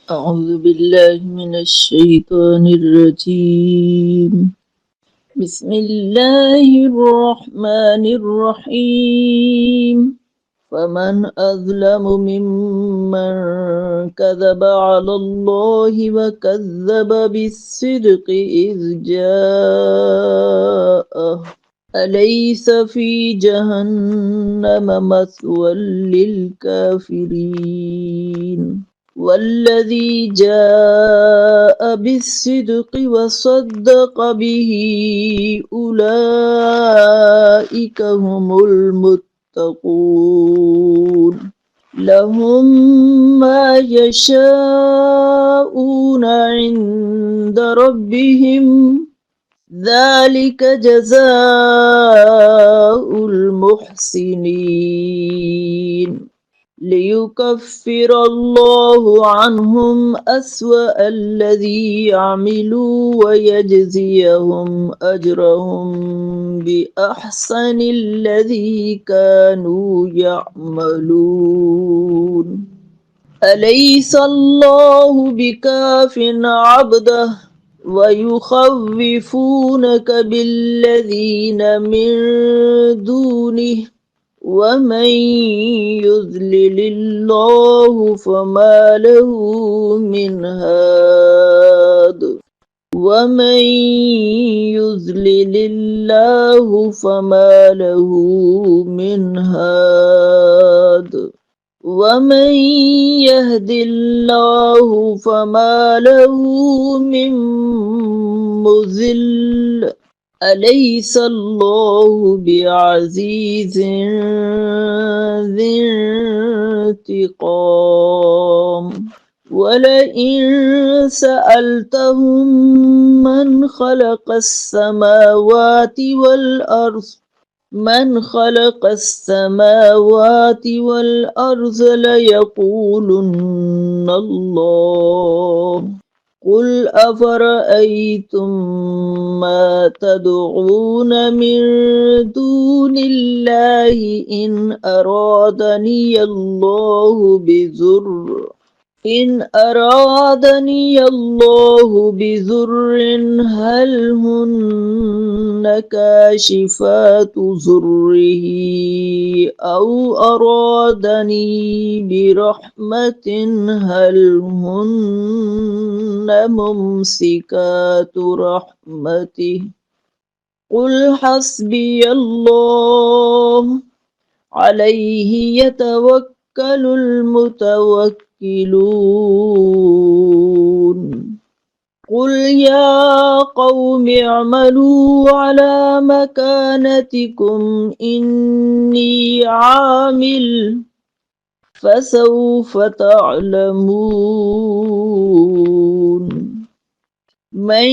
أعوذ بالله من الشيطان الرجيم. بسم الله الرحمن الرحيم. فمن أظلم ممن كذب على الله وكذب بالصدق إذ جاءه أليس في جهنم مثوى للكافرين والذي جاء بالصدق وصدق به أولئك هم المتقون لهم ما يشاءون عند ربهم ذلك جزاء المحسنين ليكفر الله عنهم أسوأ الذي عملوا ويجزيهم أجرهم بأحسن الذي كانوا يعملون أليس الله بكاف عبده ويخوفونك بالذين من دونه ومن يضلل الله فما له من هاد ومن يضلل الله فما له من هاد ومن يهد الله فما له من مضل أليس الله بعزيز ذي انتقام ولئن سألتهم من خلق السماوات والأرض ليقولن الله قل أفرأيتم ما تدعون من دون الله إن أرادني الله بضر هل هن كاشفات ضره أو أرادني برحمة هل هن ممسكات رحمته قل حسبي الله عليه يتوكل المتوكلون قل يا قوم اعملوا على مكانتكم إني عامل فسوف تعلمون من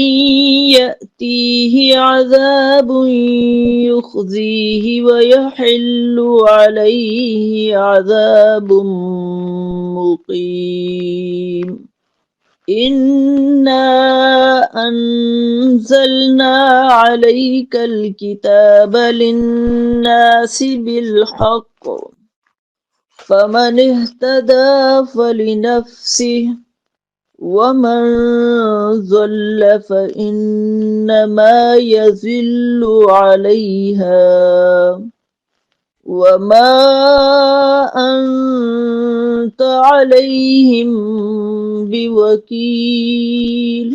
يأتيه عذاب يخزيه ويحل عليه عذاب مقيم إنا أنزلنا عليك الكتاب للناس بالحق فمن اهتدى فلنفسه ومن ضل فإنما يضل عليها وما أنت عليهم بوكيل.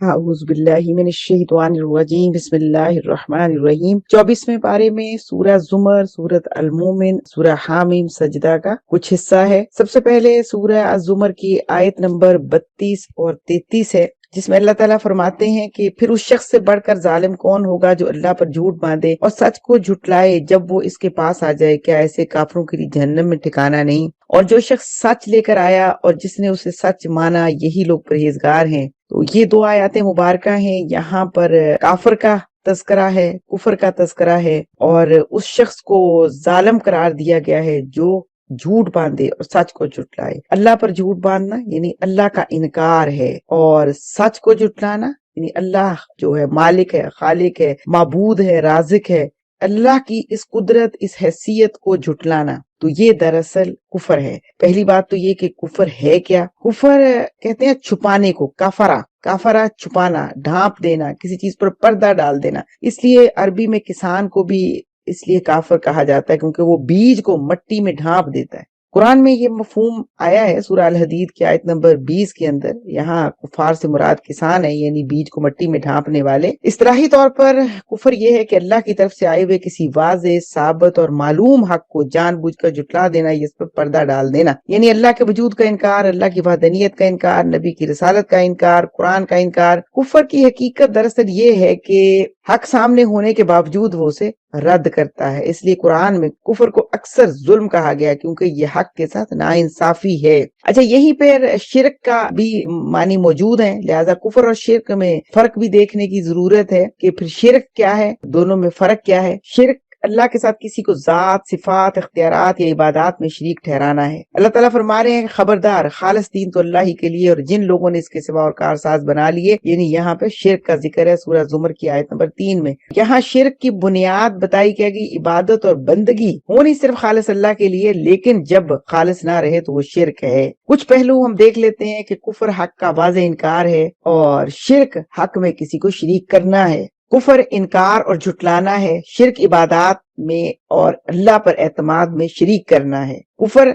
اعوذ باللہ من الشیطان الرجیم بسم اللہ الرحمن الرحیم 24ویں پارے میں سورہ زمر، سورۃ المومن، سورہ حامیم سجدہ کا کچھ حصہ ہے۔ سب سے پہلے سورہ الزمر کی آیت نمبر 32 اور 33 ہے، جس میں اللہ تعالیٰ فرماتے ہیں کہ پھر اس شخص سے بڑھ کر ظالم کون ہوگا جو اللہ پر جھوٹ باندھے اور سچ کو جھٹلائے جب وہ اس کے پاس آ جائے، کیا ایسے کافروں کے لیے جہنم میں ٹھکانہ نہیں؟ اور جو شخص سچ لے کر آیا اور جس نے اسے سچ مانا، یہی لوگ پرہیزگار ہیں۔ تو یہ دو آیات مبارکہ ہیں، یہاں پر کافر کا تذکرہ ہے، کفر کا تذکرہ ہے، اور اس شخص کو ظالم قرار دیا گیا ہے جو جھوٹ باندھے اور سچ کو جھٹلائے۔ اللہ پر جھوٹ باندھنا یعنی اللہ کا انکار ہے، اور سچ کو جھٹلانا یعنی اللہ جو ہے مالک ہے، خالق ہے، معبود ہے، رازق ہے، اللہ کی اس قدرت، اس حیثیت کو جھٹلانا، تو یہ دراصل کفر ہے۔ پہلی بات تو یہ کہ کفر ہے کیا؟ کفر کہتے ہیں چھپانے کو، کافرہ چھپانا، ڈھانپ دینا، کسی چیز پر پردہ ڈال دینا۔ اس لیے عربی میں کسان کو بھی اس لیے کافر کہا جاتا ہے کیونکہ وہ بیج کو مٹی میں ڈھانپ دیتا ہے۔ قرآن میں یہ مفہوم آیا ہے سورہ الحدید کی آیت نمبر 20 کے اندر۔ یہاں کفار سے مراد کسان ہے، یعنی بیج کو مٹی میں ڈھانپنے والے۔ اصطلاحی طور پر کفر یہ ہے کہ اللہ کی طرف سے آئے ہوئے کسی واضح، ثابت اور معلوم حق کو جان بوجھ کر جھٹلا دینا، اس پر پردہ ڈال دینا، یعنی اللہ کے وجود کا انکار، اللہ کی وحدانیت کا انکار، نبی کی رسالت کا انکار، قرآن کا انکار۔ کفر کی حقیقت دراصل یہ ہے کہ حق سامنے ہونے کے باوجود وہ اسے رد کرتا ہے۔ اس لیے قرآن میں کفر کو اکثر ظلم کہا گیا کیونکہ یہ حق کے ساتھ ناانصافی ہے۔ اچھا، یہیں پر شرک کا بھی معنی موجود ہے، لہذا کفر اور شرک میں فرق بھی دیکھنے کی ضرورت ہے کہ پھر شرک کیا ہے، دونوں میں فرق کیا ہے۔ شرک اللہ کے ساتھ کسی کو ذات، صفات، اختیارات یا عبادات میں شریک ٹھہرانا ہے۔ اللہ تعالیٰ فرما رہے ہیں کہ خبردار، خالص دین تو اللہ ہی کے لیے، اور جن لوگوں نے اس کے سوا اور کارساز بنا لیے، یعنی یہاں پہ شرک کا ذکر ہے سورہ زمر کی آیت نمبر 3 میں۔ یہاں شرک کی بنیاد بتائی کیا گئی، عبادت اور بندگی ہونی صرف خالص اللہ کے لیے، لیکن جب خالص نہ رہے تو وہ شرک ہے۔ کچھ پہلو ہم دیکھ لیتے ہیں کہ کفر حق کا واضح انکار ہے اور شرک حق میں کسی کو شریک کرنا ہے۔ کفر انکار اور جھٹلانا ہے، شرک عبادات میں اور اللہ پر اعتماد میں شریک کرنا ہے۔ کفر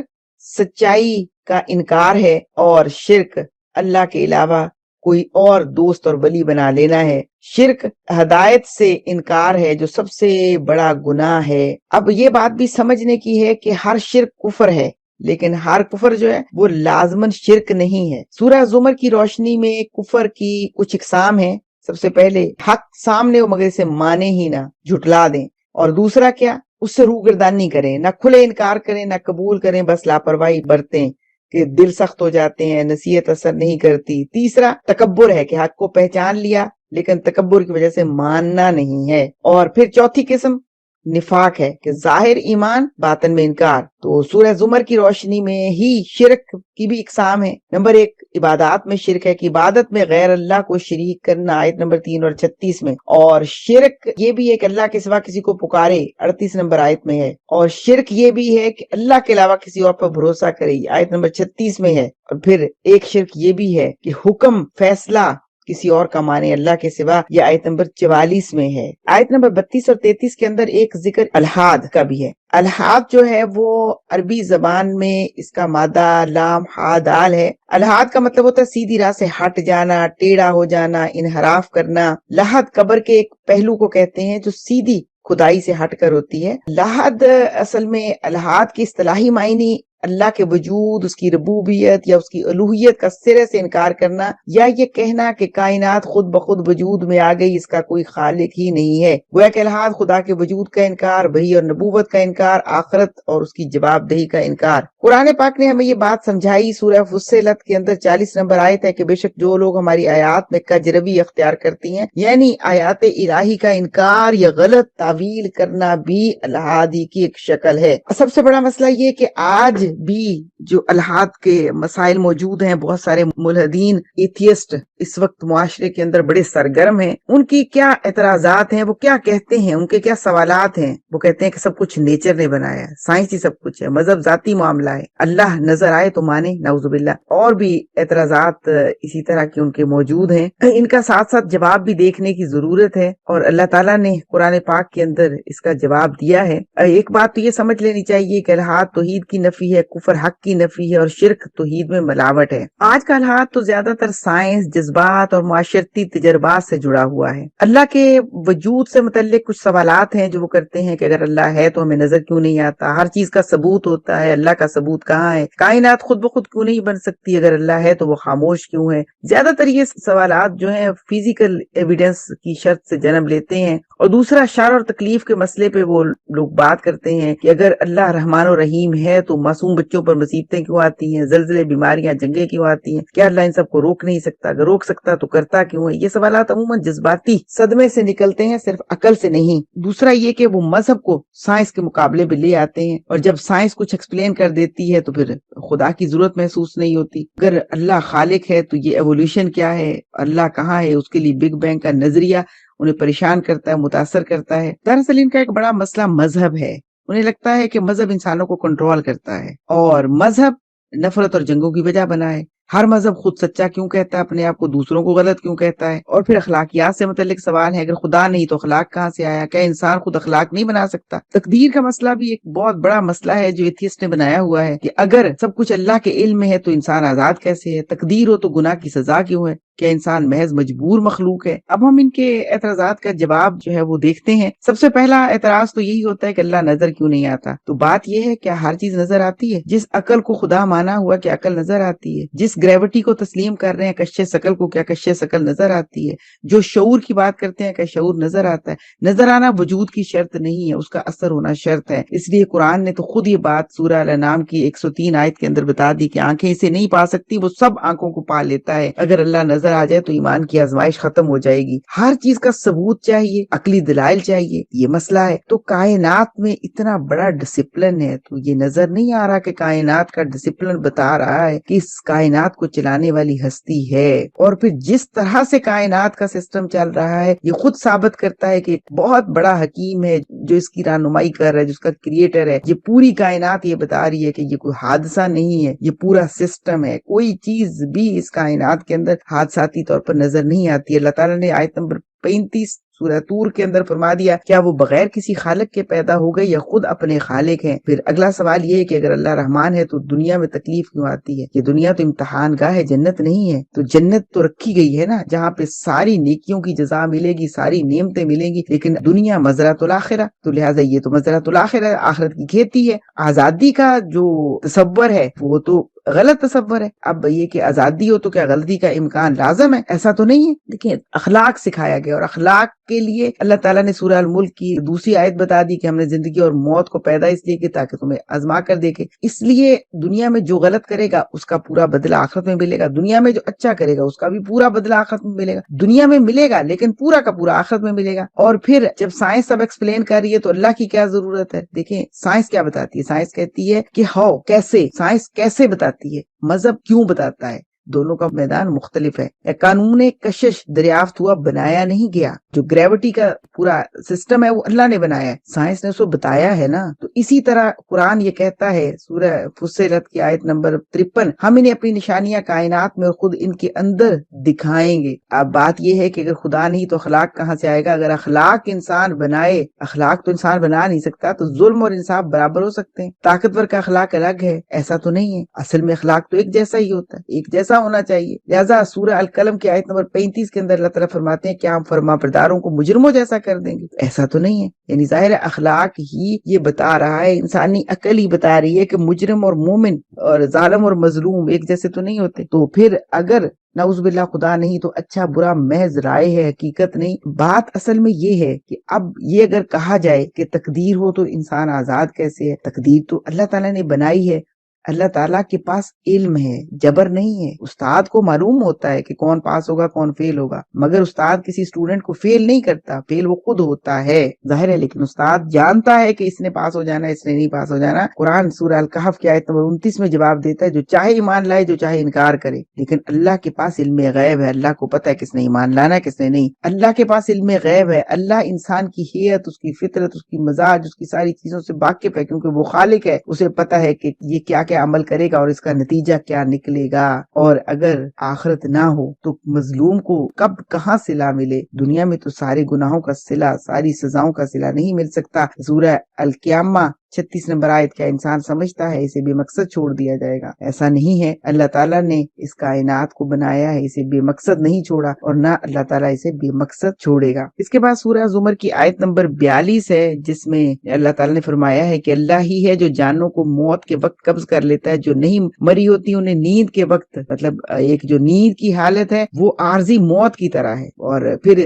سچائی کا انکار ہے اور شرک اللہ کے علاوہ کوئی اور دوست اور ولی بنا لینا ہے۔ شرک ہدایت سے انکار ہے جو سب سے بڑا گناہ ہے۔ اب یہ بات بھی سمجھنے کی ہے کہ ہر شرک کفر ہے، لیکن ہر کفر جو ہے وہ لازماً شرک نہیں ہے۔ سورہ زمر کی روشنی میں کفر کی کچھ اقسام ہیں۔ سب سے پہلے حق سامنے ہو مگر اسے مانے ہی نہ، جھٹلا دیں، اور دوسرا کیا، اس سے روگردانی کریں، نہ کھلے انکار کریں نہ قبول کریں، بس لاپرواہی برتیں کہ دل سخت ہو جاتے ہیں، نصیحت اثر نہیں کرتی۔ تیسرا تکبر ہے کہ حق کو پہچان لیا لیکن تکبر کی وجہ سے ماننا نہیں ہے۔ اور پھر چوتھی قسم نفاق ہے کہ ظاہر ایمان باطن میں انکار۔ تو سورہ زمر کی روشنی میں ہی شرک کی بھی اقسام ہے۔ نمبر 1 عبادات میں شرک ہے کہ عبادت میں غیر اللہ کو شریک کرنا، آیت نمبر 3 اور 36 میں۔ اور شرک یہ بھی ہے کہ اللہ کے سوا کسی کو پکارے، 38 نمبر آیت میں ہے۔ اور شرک یہ بھی ہے کہ اللہ کے علاوہ کسی اور پر بھروسہ کرے، آیت نمبر 36 میں ہے۔ اور پھر ایک شرک یہ بھی ہے کہ حکم، فیصلہ کسی اور کا مانے اللہ کے سوا، یہ آیت نمبر 44 میں ہے۔ آیت نمبر 32 اور 33 کے اندر ایک ذکر الحاد کا بھی ہے۔ الحاد جو ہے وہ عربی زبان میں اس کا مادہ لام ہا دال ہے۔ الحاد کا مطلب ہوتا ہے سیدھی راہ سے ہٹ جانا، ٹیڑھا ہو جانا، انحراف کرنا۔ لحد قبر کے ایک پہلو کو کہتے ہیں جو سیدھی کھدائی سے ہٹ کر ہوتی ہے۔ لحد اصل میں الحاد کی اصطلاحی معنی اللہ کے وجود، اس کی ربوبیت یا اس کی الوہیت کا سرے سے انکار کرنا، یا یہ کہنا کہ کائنات خود بخود وجود میں آ گئی، اس کا کوئی خالق ہی نہیں ہے۔ گویا کہ الحاد خدا کے وجود کا انکار، وحی اور نبوت کا انکار، آخرت اور اس کی جواب دہی کا انکار۔ قرآن پاک نے ہمیں یہ بات سمجھائی، سورہ فصلت کے اندر 40 نمبر آیت ہے کہ بے شک جو لوگ ہماری آیات میں کجروی اختیار کرتی ہیں، یعنی آیات الہی کا انکار یا غلط تعویل کرنا بھی الحادی کی ایک شکل ہے۔ سب سے بڑا مسئلہ یہ کہ آج بھی جو الحاد کے مسائل موجود ہیں، بہت سارے ملحدین ایتھیسٹ اس وقت معاشرے کے اندر بڑے سرگرم ہیں۔ ان کی کیا اعتراضات ہیں، وہ کیا کہتے ہیں، ان کے کیا سوالات ہیں؟ وہ کہتے ہیں کہ سب کچھ نیچر نے بنایا ہے، سائنس ہی سب کچھ ہے، مذہب ذاتی معاملہ ہے، اللہ نظر آئے تو مانے، نعوذ باللہ۔ اور بھی اعتراضات اسی طرح کے ان کے موجود ہیں۔ ان کا ساتھ ساتھ جواب بھی دیکھنے کی ضرورت ہے، اور اللہ تعالیٰ نے قرآن پاک کے اندر اس کا جواب دیا ہے۔ ایک بات تو یہ سمجھ لینی چاہیے کہ الحاد توحید کی نفی ہے، کفر حق کی نفی ہے، اور شرک توحید میں ملاوٹ ہے۔ آج کا الحاد تو زیادہ تر سائنس، جذبات اور معاشرتی تجربات سے جڑا ہوا ہے۔ اللہ کے وجود سے متعلق کچھ سوالات ہیں جو وہ کرتے ہیں کہ اگر اللہ ہے تو ہمیں نظر کیوں نہیں آتا، ہر چیز کا ثبوت ہوتا ہے، اللہ کا ثبوت کہاں ہے، کائنات خود بخود کیوں نہیں بن سکتی، اگر اللہ ہے تو وہ خاموش کیوں ہے۔ زیادہ تر یہ سوالات جو ہیں فزیکل ایویڈنس کی شرط سے جنم لیتے ہیں، اور دوسرا شر اور تکلیف کے مسئلے پہ وہ لوگ بات کرتے ہیں کہ اگر اللہ رحمان و رحیم ہے تو معصوم بچوں پر مصیبت مصیبتیں کیوں آتی ہیں، زلزلے، بیماریاں، جنگیں کیوں آتی ہیں، کیا اللہ ان سب کو روک نہیں سکتا؟ اگر روک سکتا تو کرتا کیوں ہے؟ یہ سوالات عموماً جذباتی صدمے سے نکلتے ہیں، صرف عقل سے نہیں۔ دوسرا یہ کہ وہ مذہب کو سائنس کے مقابلے میں لے آتے ہیں، اور جب سائنس کچھ ایکسپلین کر دیتی ہے تو پھر خدا کی ضرورت محسوس نہیں ہوتی۔ اگر اللہ خالق ہے تو یہ ایوولوشن کیا ہے، اللہ کہاں ہے، اس کے لیے بگ بینگ کا نظریہ انہیں پریشان کرتا ہے، متاثر کرتا ہے۔ دراصل ان کا ایک بڑا مسئلہ مذہب ہے۔ انہیں لگتا ہے کہ مذہب انسانوں کو کنٹرول کرتا ہے، اور مذہب نفرت اور جنگوں کی وجہ بنا ہے۔ ہر مذہب خود سچا کیوں کہتا ہے اپنے آپ کو، دوسروں کو غلط کیوں کہتا ہے؟ اور پھر اخلاقیات سے متعلق سوال ہے، اگر خدا نہیں تو اخلاق کہاں سے آیا؟ کیا انسان خود اخلاق نہیں بنا سکتا؟ تقدیر کا مسئلہ بھی ایک بہت بڑا مسئلہ ہے جو ایتھیسٹ نے بنایا ہوا ہے، کہ اگر سب کچھ اللہ کے علم میں ہے تو انسان آزاد کیسے ہے؟ تقدیر ہو تو گناہ کی سزا کیوں ہے؟ کیا انسان محض مجبور مخلوق ہے؟ اب ہم ان کے اعتراضات کا جواب جو ہے وہ دیکھتے ہیں۔ سب سے پہلا اعتراض تو یہی ہوتا ہے کہ اللہ نظر کیوں نہیں آتا؟ تو بات یہ ہے، کیا ہر چیز نظر آتی ہے؟ جس عقل کو خدا مانا ہوا، کیا عقل نظر آتی ہے؟ جس گریوٹی کو تسلیم کر رہے ہیں کشش ثقل کو، کیا کشش ثقل نظر آتی ہے؟ جو شعور کی بات کرتے ہیں، کیا شعور نظر آتا ہے؟ نظر آنا وجود کی شرط نہیں ہے، اس کا اثر ہونا شرط ہے۔ اس لیے قرآن نے تو خود یہ بات سورہ الانعام کی 103 آیت کے اندر بتا دی کہ آنکھیں اسے نہیں پا سکتی، وہ سب آنکھوں کو پا لیتا ہے۔ اگر اللہ نظر آ جائے تو ایمان کی آزمائش ختم ہو جائے گی۔ ہر چیز کا ثبوت چاہیے، عقلی دلائل چاہیے، یہ مسئلہ ہے۔ تو کائنات میں اتنا بڑا ڈسپلن ہے، تو یہ نظر نہیں آ رہا کہ کائنات کا ڈسپلن بتا رہا ہے کہ اس کائنات کو چلانے والی ہستی ہے، اور پھر جس طرح سے کائنات کا سسٹم چل رہا ہے یہ خود ثابت کرتا ہے کہ ایک بہت بڑا حکیم ہے جو اس کی رہنمائی کر رہا ہے، جس کا کریٹر ہے۔ یہ پوری کائنات یہ بتا رہی ہے کہ یہ کوئی حادثہ نہیں ہے، یہ پورا سسٹم ہے۔ کوئی چیز بھی اس کائنات کے اندر حادثاتی طور پر نظر نہیں آتی ہے۔ اللہ تعالیٰ نے آیت نمبر 35 سورہ طور کے اندر فرما دیا، کیا وہ بغیر کسی خالق کے پیدا ہو گئے یا خود اپنے خالق ہیں؟ پھر اگلا سوال یہ ہے کہ اگر اللہ رحمان ہے تو دنیا میں تکلیف کیوں آتی ہے؟ یہ دنیا تو امتحان گاہ ہے، جنت نہیں ہے۔ تو جنت تو رکھی گئی ہے نا، جہاں پہ ساری نیکیوں کی جزا ملے گی، ساری نعمتیں ملیں گی، لیکن دنیا مزرعۃ الآخرہ، تو لہٰذا یہ تو مزرعۃ الآخرہ، آخرت کی کھیتی ہے۔ آزادی کا جو تصور ہے وہ تو غلط تصور ہے۔ اب یہ کہ آزادی ہو تو کیا غلطی کا امکان لازم ہے؟ ایسا تو نہیں ہے۔ دیکھیں، اخلاق سکھایا گیا، اور اخلاق کے لیے اللہ تعالیٰ نے سورہ الملک کی دوسری آیت بتا دی کہ ہم نے زندگی اور موت کو پیدا اس لیے کہ تاکہ تمہیں آزما کر دیکھے۔ اس لیے دنیا میں جو غلط کرے گا اس کا پورا بدلہ آخرت میں ملے گا، دنیا میں جو اچھا کرے گا اس کا بھی پورا بدلہ آخرت میں ملے گا۔ دنیا میں ملے گا لیکن پورا کا پورا آخرت میں ملے گا۔ اور پھر جب سائنس سب ایکسپلین کر رہی ہے تو اللہ کی کیا ضرورت ہے؟ دیکھیں سائنس کیا بتاتی ہے، سائنس کہتی ہے کہ ہاؤ، کیسے، سائنس کیسے بتاتی ہے، مذہب کیوں بتاتا ہے۔ دونوں کا میدان مختلف ہے۔ قانون کشش دریافت ہوا، بنایا نہیں گیا۔ جو گریوٹی کا پورا سسٹم ہے وہ اللہ نے بنایا ہے، سائنس نے اس کو بتایا ہے نا۔ تو اسی طرح قرآن یہ کہتا ہے سورہ فصلت کی آیت نمبر 53، ہم انہیں اپنی نشانیاں کائنات میں اور خود ان کے اندر دکھائیں گے۔ اب بات یہ ہے کہ اگر خدا نہیں تو اخلاق کہاں سے آئے گا؟ اگر اخلاق انسان بنائے، اخلاق تو انسان بنا نہیں سکتا، تو ظلم اور انصاف برابر ہو سکتے ہیں؟ طاقتور کا اخلاق الگ ہے؟ ایسا تو نہیں ہے۔ اصل میں اخلاق تو ایک جیسا ہی ہوتا ہے، ایک جیسا ہونا چاہیے۔ لہٰذا سورہ القلم کی آیت نمبر 35 کے اندر اللہ تعالیٰ فرماتے ہیں کیا ہم فرما برداروں کو مجرموں جیسا کر دیں گے؟ ایسا تو نہیں ہے۔ یعنی ظاہر اخلاق ہی یہ بتا رہا ہے، انسانی عقل ہی بتا رہی ہے کہ مجرم اور مومن اور ظالم اور مظلوم ایک جیسے تو نہیں ہوتے۔ تو پھر اگر نعوذ باللہ خدا نہیں تو اچھا برا محض رائے ہے، حقیقت نہیں۔ بات اصل میں یہ ہے کہ اب یہ اگر کہا جائے کہ تقدیر ہو تو انسان آزاد کیسے ہے؟ تقدیر تو اللہ تعالیٰ نے بنائی ہے، اللہ تعالیٰ کے پاس علم ہے، جبر نہیں ہے۔ استاد کو معلوم ہوتا ہے کہ کون پاس ہوگا کون فیل ہوگا، مگر استاد کسی اسٹوڈنٹ کو فیل نہیں کرتا، فیل وہ خود ہوتا ہے، ظاہر ہے، لیکن استاد جانتا ہے کہ اس نے پاس ہو جانا ہے، اس نے نہیں پاس ہو جانا۔ قرآن سورہ الکہف کی آیت نمبر 29 میں جواب دیتا ہے جو چاہے ایمان لائے، جو چاہے انکار کرے، لیکن اللہ کے پاس علم غیب ہے، اللہ کو پتہ ہے کس نے ایمان لانا ہے کس نے نہیں۔ اللہ کے پاس علم غیب ہے، اللہ انسان کی حیت، اس کی فطرت، اس کی مزاج، اس کی ساری چیزوں سے واقف ہے، کیونکہ وہ خالق ہے، اسے پتہ ہے کہ یہ کیا عمل کرے گا اور اس کا نتیجہ کیا نکلے گا۔ اور اگر آخرت نہ ہو تو مظلوم کو کب کہاں صلہ ملے؟ دنیا میں تو سارے گناہوں کا صلہ، ساری سزاؤں کا صلہ نہیں مل سکتا۔ سورہ القیامہ 36 نمبر آیت، کیا انسان سمجھتا ہے اسے بے مقصد چھوڑ دیا جائے گا؟ ایسا نہیں ہے۔ اللہ تعالیٰ نے اس کائنات کو بنایا ہے، اسے بے مقصد نہیں چھوڑا، اور نہ اللہ تعالیٰ اسے بے مقصد چھوڑے گا۔ اس کے بعد سورہ زمر کی آیت نمبر 42 ہے، جس میں اللہ تعالیٰ نے فرمایا ہے کہ اللہ ہی ہے جو جانوں کو موت کے وقت قبض کر لیتا ہے، جو نہیں مری ہوتی انہیں نیند کے وقت، مطلب ایک جو نیند کی حالت ہے وہ عارضی موت کی طرح ہے، اور پھر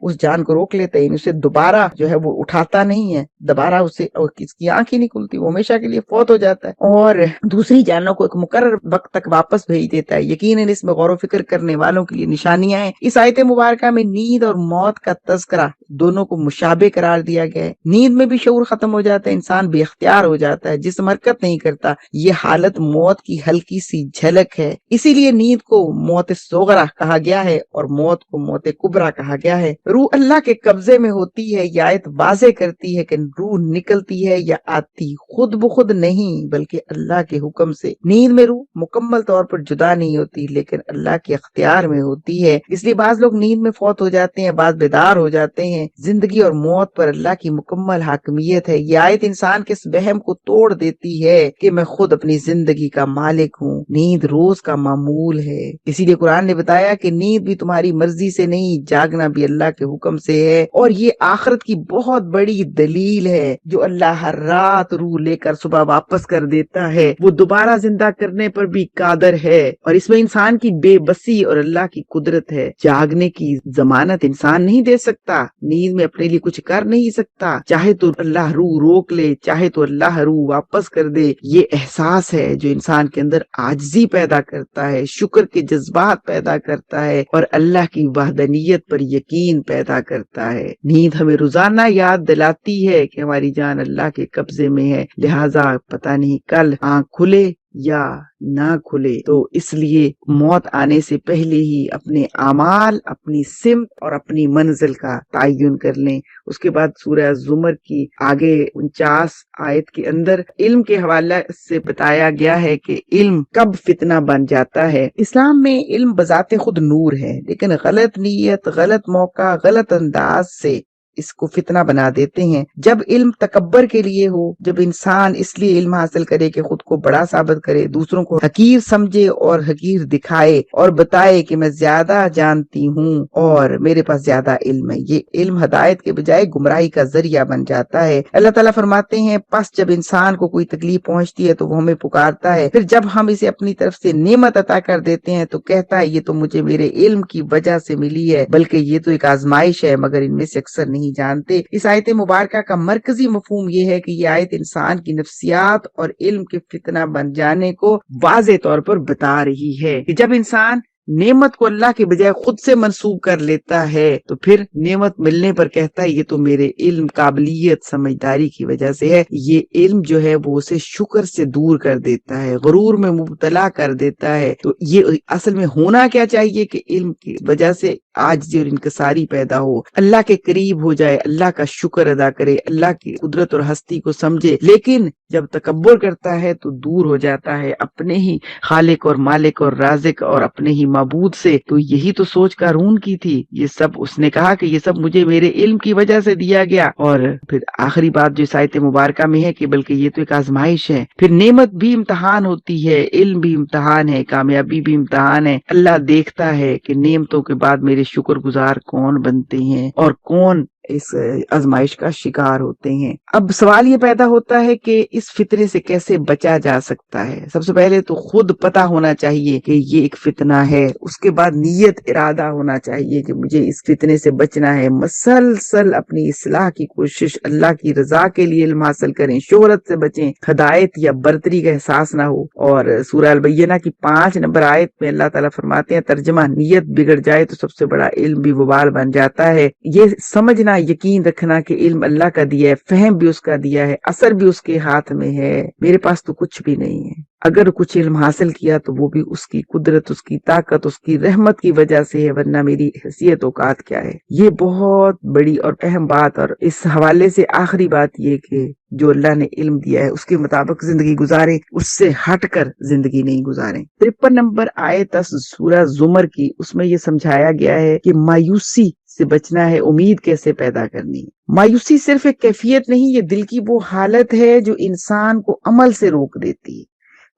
اس جان کو روک لیتا ہے، یعنی اسے دوبارہ جو ہے وہ اٹھاتا نہیں ہے، دوبارہ اسے اس کی آنکھ ہی نہیں کھلتی، وہ ہمیشہ کے لیے فوت ہو جاتا ہے، اور دوسری جانوں کو ایک مقرر وقت تک واپس بھیج دیتا ہے۔ یقیناً اس میں غور و فکر کرنے والوں کے لیے نشانیاں ہیں۔ اس آیت مبارکہ میں نیند اور موت کا تذکرہ دونوں کو مشابہ قرار دیا گیا ہے۔ نیند میں بھی شعور ختم ہو جاتا ہے، انسان بے اختیار ہو جاتا ہے، جسم حرکت نہیں کرتا، یہ حالت موت کی ہلکی سی جھلک ہے۔ اسی لیے نیند کو موت صغرا کہا گیا ہے اور موت کو موت کبرا کہا گیا ہے۔ روح اللہ کے قبضے میں ہوتی ہے، یہ آیت واضح کرتی ہے کہ روح نکلتی ہے یا آتی خود بخود نہیں بلکہ اللہ کے حکم سے۔ نیند میں روح مکمل طور پر جدا نہیں ہوتی لیکن اللہ کے اختیار میں ہوتی ہے، اس لیے بعض لوگ نیند میں فوت ہو جاتے ہیں، بعض بیدار ہو جاتے ہیں۔ زندگی اور موت پر اللہ کی مکمل حاکمیت ہے۔ یہ آیت انسان کے اس وہم کو توڑ دیتی ہے کہ میں خود اپنی زندگی کا مالک ہوں۔ نیند روز کا معمول ہے، اسی لیے قرآن نے بتایا کہ نیند بھی تمہاری مرضی سے نہیں، جاگنا بھی اللہ کے حکم سے ہے، اور یہ آخرت کی بہت بڑی دلیل ہے۔ جو اللہ ہر رات روح لے کر صبح واپس کر دیتا ہے وہ دوبارہ زندہ کرنے پر بھی قادر ہے، اور اس میں انسان کی بے بسی اور اللہ کی قدرت ہے۔ جاگنے کی ضمانت انسان نہیں دے سکتا، نیند میں اپنے لیے کچھ کر نہیں سکتا، چاہے تو اللہ روح روک لے، چاہے تو اللہ روح واپس کر دے۔ یہ احساس ہے جو انسان کے اندر عاجزی پیدا کرتا ہے، شکر کے جذبات پیدا کرتا ہے اور اللہ کی وحدانیت پر یقین پیدا کرتا ہے۔ نیند ہمیں روزانہ یاد دلاتی ہے کہ ہماری جان اللہ کے قبضے میں ہے، لہٰذا پتہ نہیں کل آنکھ کھلے یا نہ کھلے، تو اس لیے موت آنے سے پہلے ہی اپنے اعمال، اپنی سمت اور اپنی منزل کا تعین کر لیں۔ اس کے بعد سورہ زمر کی آگے 49 آیت کے اندر علم کے حوالے سے بتایا گیا ہے کہ علم کب فتنہ بن جاتا ہے۔ اسلام میں علم بذات خود نور ہے، لیکن غلط نیت، غلط موقع، غلط انداز سے اس کو فتنہ بنا دیتے ہیں۔ جب علم تکبر کے لیے ہو، جب انسان اس لیے علم حاصل کرے کہ خود کو بڑا ثابت کرے، دوسروں کو حقیر سمجھے اور حقیر دکھائے اور بتائے کہ میں زیادہ جانتی ہوں اور میرے پاس زیادہ علم ہے، یہ علم ہدایت کے بجائے گمراہی کا ذریعہ بن جاتا ہے۔ اللہ تعالیٰ فرماتے ہیں پس جب انسان کو کوئی تکلیف پہنچتی ہے تو وہ ہمیں پکارتا ہے، پھر جب ہم اسے اپنی طرف سے نعمت عطا کر دیتے ہیں تو کہتا ہے یہ تو مجھے میرے علم کی وجہ سے ملی ہے، بلکہ یہ تو ایک آزمائش ہے، مگر ان میں سے اکثر نہیں جانتے۔ اس آیت مبارکہ کا مرکزی مفہوم یہ ہے کہ یہ آیت انسان کی نفسیات اور علم کے فتنہ بن جانے کو واضح طور پر بتا رہی ہے کہ جب انسان نعمت کو اللہ کے بجائے خود سے منسوب کر لیتا ہے تو پھر نعمت ملنے پر کہتا ہے یہ تو میرے علم، قابلیت، سمجھداری کی وجہ سے ہے۔ یہ علم جو ہے وہ اسے شکر سے دور کر دیتا ہے، غرور میں مبتلا کر دیتا ہے۔ تو یہ اصل میں ہونا کیا چاہیے کہ علم کی وجہ سے عاجزی اور انکساری پیدا ہو، اللہ کے قریب ہو جائے، اللہ کا شکر ادا کرے، اللہ کی قدرت اور ہستی کو سمجھے۔ لیکن جب تکبر کرتا ہے تو دور ہو جاتا ہے اپنے ہی خالق اور مالک اور رازق اور اپنے ہی معبود سے۔ تو یہی تو سوچ قارون کی تھی، یہ سب اس نے کہا کہ یہ سب مجھے میرے علم کی وجہ سے دیا گیا، اور پھر آخری بات جو آیت مبارکہ میں ہے کہ بلکہ یہ تو ایک آزمائش ہے۔ پھر نعمت بھی امتحان ہوتی ہے، علم بھی امتحان ہے، کامیابی بھی امتحان ہے۔ اللہ دیکھتا ہے کہ نعمتوں کے بعد میرے شکر گزار کون بنتے ہیں اور کون اس آزمائش کا شکار ہوتے ہیں۔ اب سوال یہ پیدا ہوتا ہے کہ اس فتنے سے کیسے بچا جا سکتا ہے؟ سب سے پہلے تو خود پتہ ہونا چاہیے کہ یہ ایک فتنہ ہے، اس کے بعد نیت ارادہ ہونا چاہیے کہ مجھے اس فتنے سے بچنا ہے۔ مسلسل اپنی اصلاح کی کوشش، اللہ کی رضا کے لیے علم حاصل کریں، شہرت سے بچیں، ہدایت یا برتری کا احساس نہ ہو۔ اور سورہ البینہ کی 5 نمبر آیت میں اللہ تعالیٰ فرماتے ہیں ترجمہ، نیت بگڑ جائے تو سب سے بڑا علم بھی وبال بن جاتا ہے۔ یہ سمجھنا، یقین رکھنا کہ علم اللہ کا دیا ہے، فہم بھی اس کا دیا ہے، اثر بھی اس کے ہاتھ میں ہے، میرے پاس تو کچھ بھی نہیں ہے۔ اگر کچھ علم حاصل کیا تو وہ بھی اس کی قدرت، اس کی طاقت، اس کی رحمت کی وجہ سے ہے، ورنہ میری حیثیت اوقات کیا ہے۔ یہ بہت بڑی اور اہم بات، اور اس حوالے سے آخری بات یہ کہ جو اللہ نے علم دیا ہے اس کے مطابق زندگی گزاریں، اس سے ہٹ کر زندگی نہیں گزاریں۔ 53 نمبر آیت سورہ زمر کی، اس میں یہ سمجھایا گیا ہے کہ مایوسی سے بچنا ہے، امید کیسے پیدا کرنی ہے۔ مایوسی صرف ایک کیفیت نہیں، یہ دل کی وہ حالت ہے جو انسان کو عمل سے روک دیتی ہے۔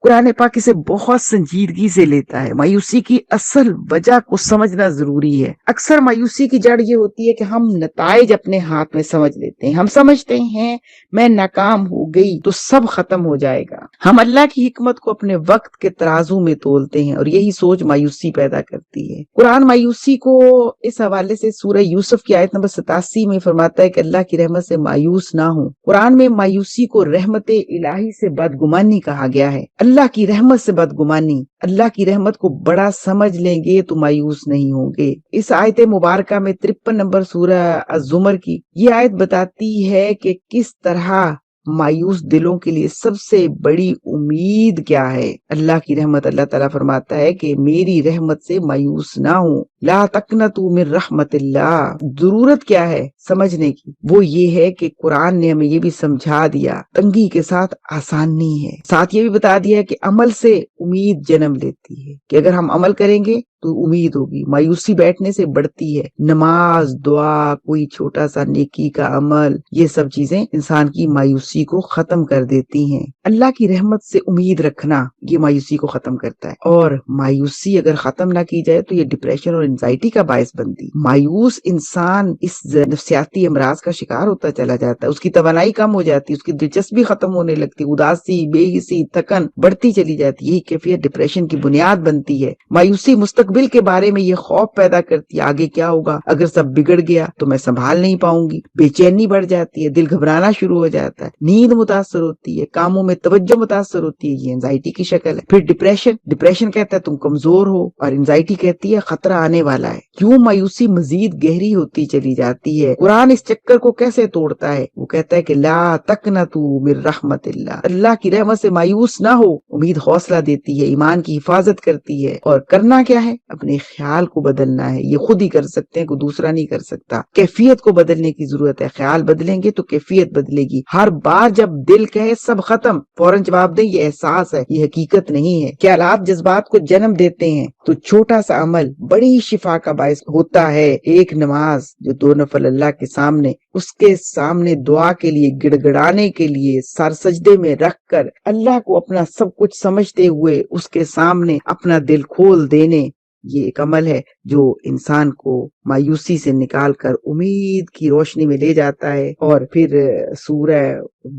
قرآن پاک اسے بہت سنجیدگی سے لیتا ہے۔ مایوسی کی اصل وجہ کو سمجھنا ضروری ہے۔ اکثر مایوسی کی جڑ یہ ہوتی ہے کہ ہم نتائج اپنے ہاتھ میں سمجھ لیتے ہیں۔ ہم سمجھتے ہیں میں ناکام ہو گئی تو سب ختم ہو جائے گا۔ ہم اللہ کی حکمت کو اپنے وقت کے ترازو میں تولتے ہیں اور یہی سوچ مایوسی پیدا کرتی ہے۔ قرآن مایوسی کو اس حوالے سے سورہ یوسف کی آیت نمبر 87 میں فرماتا ہے کہ اللہ کی رحمت سے مایوس نہ ہو۔ قرآن میں مایوسی کو رحمت الہی سے بدگمانی کہا گیا ہے۔ اللہ کی رحمت سے بدگمانی، اللہ کی رحمت کو بڑا سمجھ لیں گے تو مایوس نہیں ہوں گے۔ اس آیت مبارکہ میں 53 نمبر سورہ الزمر کی یہ آیت بتاتی ہے کہ کس طرح مایوس دلوں کے لیے سب سے بڑی امید کیا ہے۔ اللہ کی رحمت، اللہ تعالیٰ فرماتا ہے کہ میری رحمت سے مایوس نہ ہوں، لا تقنطوا من رحمت اللہ۔ ضرورت کیا ہے سمجھنے کی؟ وہ یہ ہے کہ قرآن نے ہمیں یہ بھی سمجھا دیا، تنگی کے ساتھ آسانی ہے، ساتھ یہ بھی بتا دیا کہ عمل سے امید جنم لیتی ہے، کہ اگر ہم عمل کریں گے تو امید ہوگی۔ مایوسی بیٹھنے سے بڑھتی ہے۔ نماز، دعا، کوئی چھوٹا سا نیکی کا عمل، یہ سب چیزیں انسان کی مایوسی کو ختم کر دیتی ہیں۔ اللہ کی رحمت سے امید رکھنا یہ مایوسی کو ختم کرتا ہے، اور مایوسی اگر ختم نہ کی جائے تو یہ ڈپریشن اور انزائٹی کا باعث بنتی ہے۔ مایوس انسان اس نفسیاتی امراض کا شکار ہوتا چلا جاتا ہے، اس کی توانائی کم ہو جاتی ہے، اس کی دلچسپی ختم ہونے لگتی، اداسی، بے حسی، تھکن بڑھتی چلی جاتی ہے۔ یہی کیفیت ڈپریشن کی بنیاد بنتی ہے۔ مایوسی مستقبل کے بارے میں یہ خوف پیدا کرتی ہے، آگے کیا ہوگا، اگر سب بگڑ گیا تو میں سنبھال نہیں پاؤں گی۔ بے چینی بڑھ جاتی ہے، دل گھبرانا شروع ہو جاتا ہے، نیند متاثر ہوتی ہے، کاموں میں توجہ متاثر ہوتی ہے، یہ انزائٹی کی شکل ہے۔ پھر ڈپریشن کہتا ہے تم کمزور ہو، اور انزائٹی کہتی ہے خطرہ آنے والا ہے۔ کیوں مایوسی مزید گہری ہوتی چلی جاتی ہے؟ قرآن اس چکر کو کیسے توڑتا ہے؟ وہ کہتا ہے کہ لا تقنطوا من رحمت اللہ، اللہ کی رحمت سے مایوس نہ ہو۔ امید حوصلہ دیتی ہے، ایمان کی حفاظت کرتی ہے، اور کرنا کیا ہے؟ اپنے خیال کو بدلنا ہے۔ یہ خود ہی کر سکتے ہیں، کوئی دوسرا نہیں کر سکتا۔ کیفیت کو بدلنے کی ضرورت ہے۔ خیال بدلیں گے تو کیفیت بدلے گی۔ ہر بار جب دل کہے سب ختم، فوراً جواب دیں یہ احساس ہے، یہ حقیقت نہیں ہے۔ خیالات جذبات کو جنم دیتے ہیں، تو چھوٹا سا عمل بڑی شفا کا باعث ہوتا ہے۔ ایک نماز جو 2 نفل اللہ کے سامنے، اس کے سامنے دعا کے لیے، گڑ گڑانے کے لیے، سر سجدے میں رکھ کر اللہ کو اپنا سب کچھ سمجھتے ہوئے اس کے سامنے اپنا دل کھول دینے، یہ ایک عمل ہے جو انسان کو مایوسی سے نکال کر امید کی روشنی میں لے جاتا ہے۔ اور پھر سورہ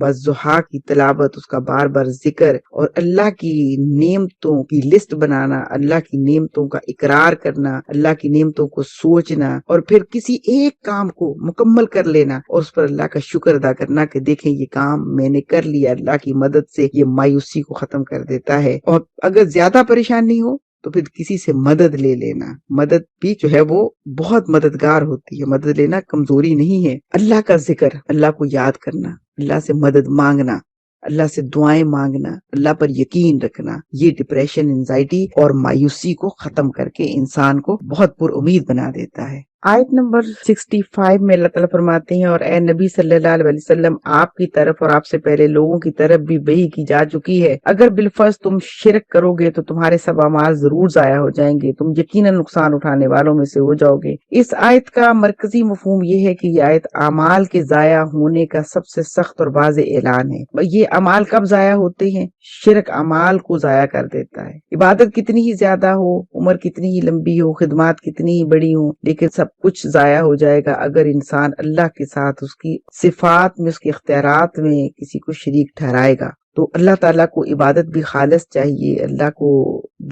والضحیٰ کی تلاوت، اس کا بار بار ذکر، اور اللہ کی نعمتوں کی لسٹ بنانا، اللہ کی نعمتوں کا اقرار کرنا، اللہ کی نعمتوں کو سوچنا، اور پھر کسی ایک کام کو مکمل کر لینا اور اس پر اللہ کا شکر ادا کرنا کہ دیکھیں یہ کام میں نے کر لیا۔ اللہ کی مدد سے یہ مایوسی کو ختم کر دیتا ہے۔ اور اگر زیادہ پریشانی ہو تو پھر کسی سے مدد لے لینا، مدد بھی جو ہے وہ بہت مددگار ہوتی ہے۔ مدد لینا کمزوری نہیں ہے۔ اللہ کا ذکر، اللہ کو یاد کرنا، اللہ سے مدد مانگنا، اللہ سے دعائیں مانگنا، اللہ پر یقین رکھنا، یہ ڈپریشن، انزائٹی اور مایوسی کو ختم کر کے انسان کو بہت پر امید بنا دیتا ہے۔ آیت نمبر 65 میں اللہ تعالیٰ فرماتے ہیں، اور اے نبی صلی اللہ علیہ وسلم، آپ کی طرف اور آپ سے پہلے لوگوں کی طرف بھی وحی کی جا چکی ہے، اگر بالفرض تم شرک کرو گے تو تمہارے سب اعمال ضرور ضائع ہو جائیں گے، تم یقیناً نقصان اٹھانے والوں میں سے ہو جاؤ گے۔ اس آیت کا مرکزی مفہوم یہ ہے کہ یہ آیت اعمال کے ضائع ہونے کا سب سے سخت اور واضح اعلان ہے۔ یہ اعمال کب ضائع ہوتے ہیں؟ شرک اعمال کو ضائع کر دیتا ہے۔ عبادت کتنی ہی زیادہ ہو، عمر کتنی ہی لمبی ہو، خدمات کتنی ہی بڑی ہو، لیکن سب کچھ ضائع ہو جائے گا اگر انسان اللہ کے ساتھ اس کی صفات میں، اس کے اختیارات میں کسی کو شریک ٹھہرائے گا۔ تو اللہ تعالیٰ کو عبادت بھی خالص چاہیے، اللہ کو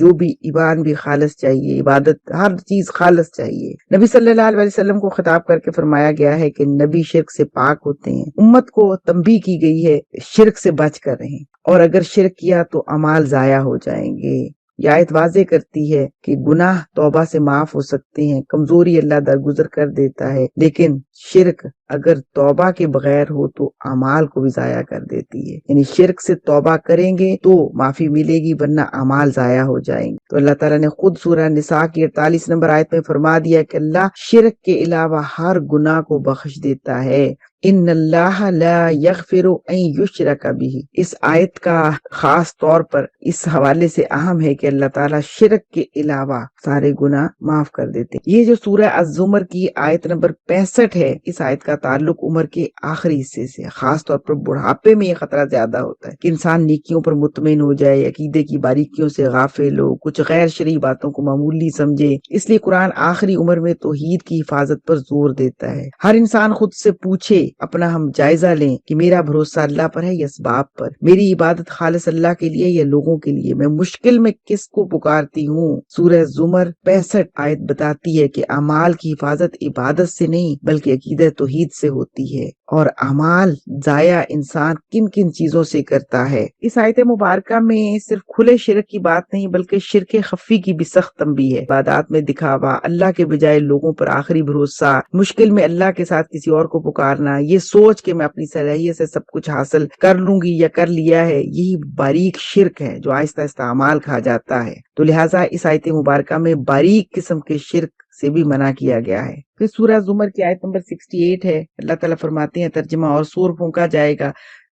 جو بھی ایمان بھی خالص چاہیے، عبادت ہر چیز خالص چاہیے۔ نبی صلی اللہ علیہ وسلم کو خطاب کر کے فرمایا گیا ہے کہ نبی شرک سے پاک ہوتے ہیں۔ امت کو تنبیہ کی گئی ہے شرک سے بچ کر رہیں، اور اگر شرک کیا تو اعمال ضائع ہو جائیں گے۔ یہ آیت واضح کرتی ہے کہ گناہ توبہ سے معاف ہو سکتے ہیں، کمزوری اللہ درگزر کر دیتا ہے، لیکن شرک اگر توبہ کے بغیر ہو تو اعمال کو بھی ضائع کر دیتی ہے۔ یعنی شرک سے توبہ کریں گے تو معافی ملے گی، ورنہ اعمال ضائع ہو جائیں گے۔ تو اللہ تعالیٰ نے خود سورہ نساء کی 48 نمبر آیت میں فرما دیا کہ اللہ شرک کے علاوہ ہر گناہ کو بخش دیتا ہے۔ ان اللہ لا یغفر ان یشرک بہ، اس آیت کا خاص طور پر اس حوالے سے اہم ہے کہ اللہ تعالیٰ شرک کے علاوہ سارے گناہ معاف کر دیتے ہیں۔ یہ جو سورہ الزمر کی آیت نمبر 65 ہے، اس آیت کا تعلق عمر کے آخری حصے سے، خاص طور پر بڑھاپے میں یہ خطرہ زیادہ ہوتا ہے کہ انسان نیکیوں پر مطمئن ہو جائے، عقیدے کی باریکیوں سے غافل ہو، کچھ غیر شرعی باتوں کو معمولی سمجھے۔ اس لیے قرآن آخری عمر میں توحید کی حفاظت پر زور دیتا ہے۔ ہر انسان خود سے پوچھے، اپنا ہم جائزہ لیں کہ میرا بھروسہ اللہ پر ہے یا اسباب پر، میری عبادت خالص اللہ کے لیے یا لوگوں کے لیے، میں مشکل میں کس کو پکارتی ہوں۔ سورہ زمر 65 آیت بتاتی ہے کہ اعمال کی حفاظت عبادت سے نہیں بلکہ عقیدہ توحید سے ہوتی ہے، اور اعمال ضائع انسان کن کن چیزوں سے کرتا ہے۔ اس آیت مبارکہ میں صرف کھلے شرک کی بات نہیں بلکہ شرک خفی کی بھی سخت تنبیہ ہے۔ عبادات میں دکھاوا، اللہ کے بجائے لوگوں پر آخری بھروسہ، مشکل میں اللہ کے ساتھ کسی اور کو پکارنا، یہ سوچ کہ میں اپنی صلاحیت سے سب کچھ حاصل کر لوں گی یا کر لیا ہے، یہی باریک شرک ہے جو آہستہ آہستہ اعمال کھا جاتا ہے۔ تو لہٰذا اس آیت مبارکہ میں باریک قسم کے شرک سے بھی منع کیا گیا ہے۔ پھر سورہ زمر کی آیت نمبر 68 ہے، اللہ تعالیٰ فرماتے ہیں ترجمہ، اور سور پھونکا جائے گا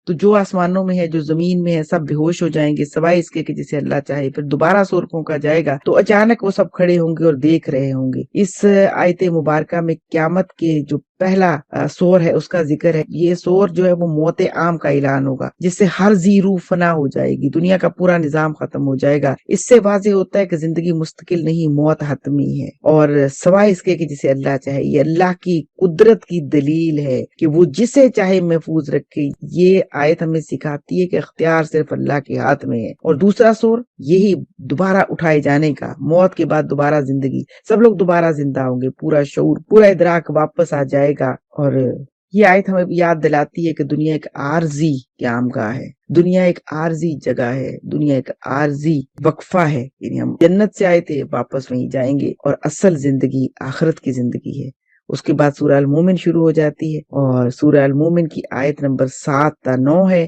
تو جو آسمانوں میں ہے جو زمین میں ہے سب بے ہوش ہو جائیں گے سوائے اس کے کہ جسے اللہ چاہے۔ پھر دوبارہ سور پھونکا جائے گا تو اچانک وہ سب کھڑے ہوں گے اور دیکھ رہے ہوں گے۔ اس آیت مبارکہ میں قیامت کے جو پہلا سور ہے اس کا ذکر ہے۔ یہ سور جو ہے وہ موت عام کا اعلان ہوگا جس سے ہر ذی روح فنا ہو جائے گی، دنیا کا پورا نظام ختم ہو جائے گا۔ اس سے واضح ہوتا ہے کہ زندگی مستقل نہیں، موت حتمی ہے، اور سوائے اس کے کہ جسے اللہ چاہے۔ یہ اللہ کی قدرت کی دلیل ہے کہ وہ جسے چاہے محفوظ رکھے۔ یہ آیت ہمیں سکھاتی ہے کہ اختیار صرف اللہ کے ہاتھ میں ہے۔ اور دوسرا سور یہی دوبارہ اٹھائے جانے کا، موت کے بعد دوبارہ زندگی، سب لوگ دوبارہ زندہ ہوں گے، پورا شعور، پورا ادراک واپس آ جائے گا۔ اور یہ آیت ہمیں یاد دلاتی ہے کہ دنیا ایک عارضی قیام گاہ ہے، دنیا ایک عارضی جگہ ہے، دنیا ایک عارضی وقفہ ہے، یعنی ہم جنت سے آئے تھے واپس وہیں جائیں گے، اور اصل زندگی آخرت کی زندگی ہے۔ اس کے بعد سورہ المومن شروع ہو جاتی ہے، اور سورہ المومن کی آیت نمبر 7 تا 9 ہے۔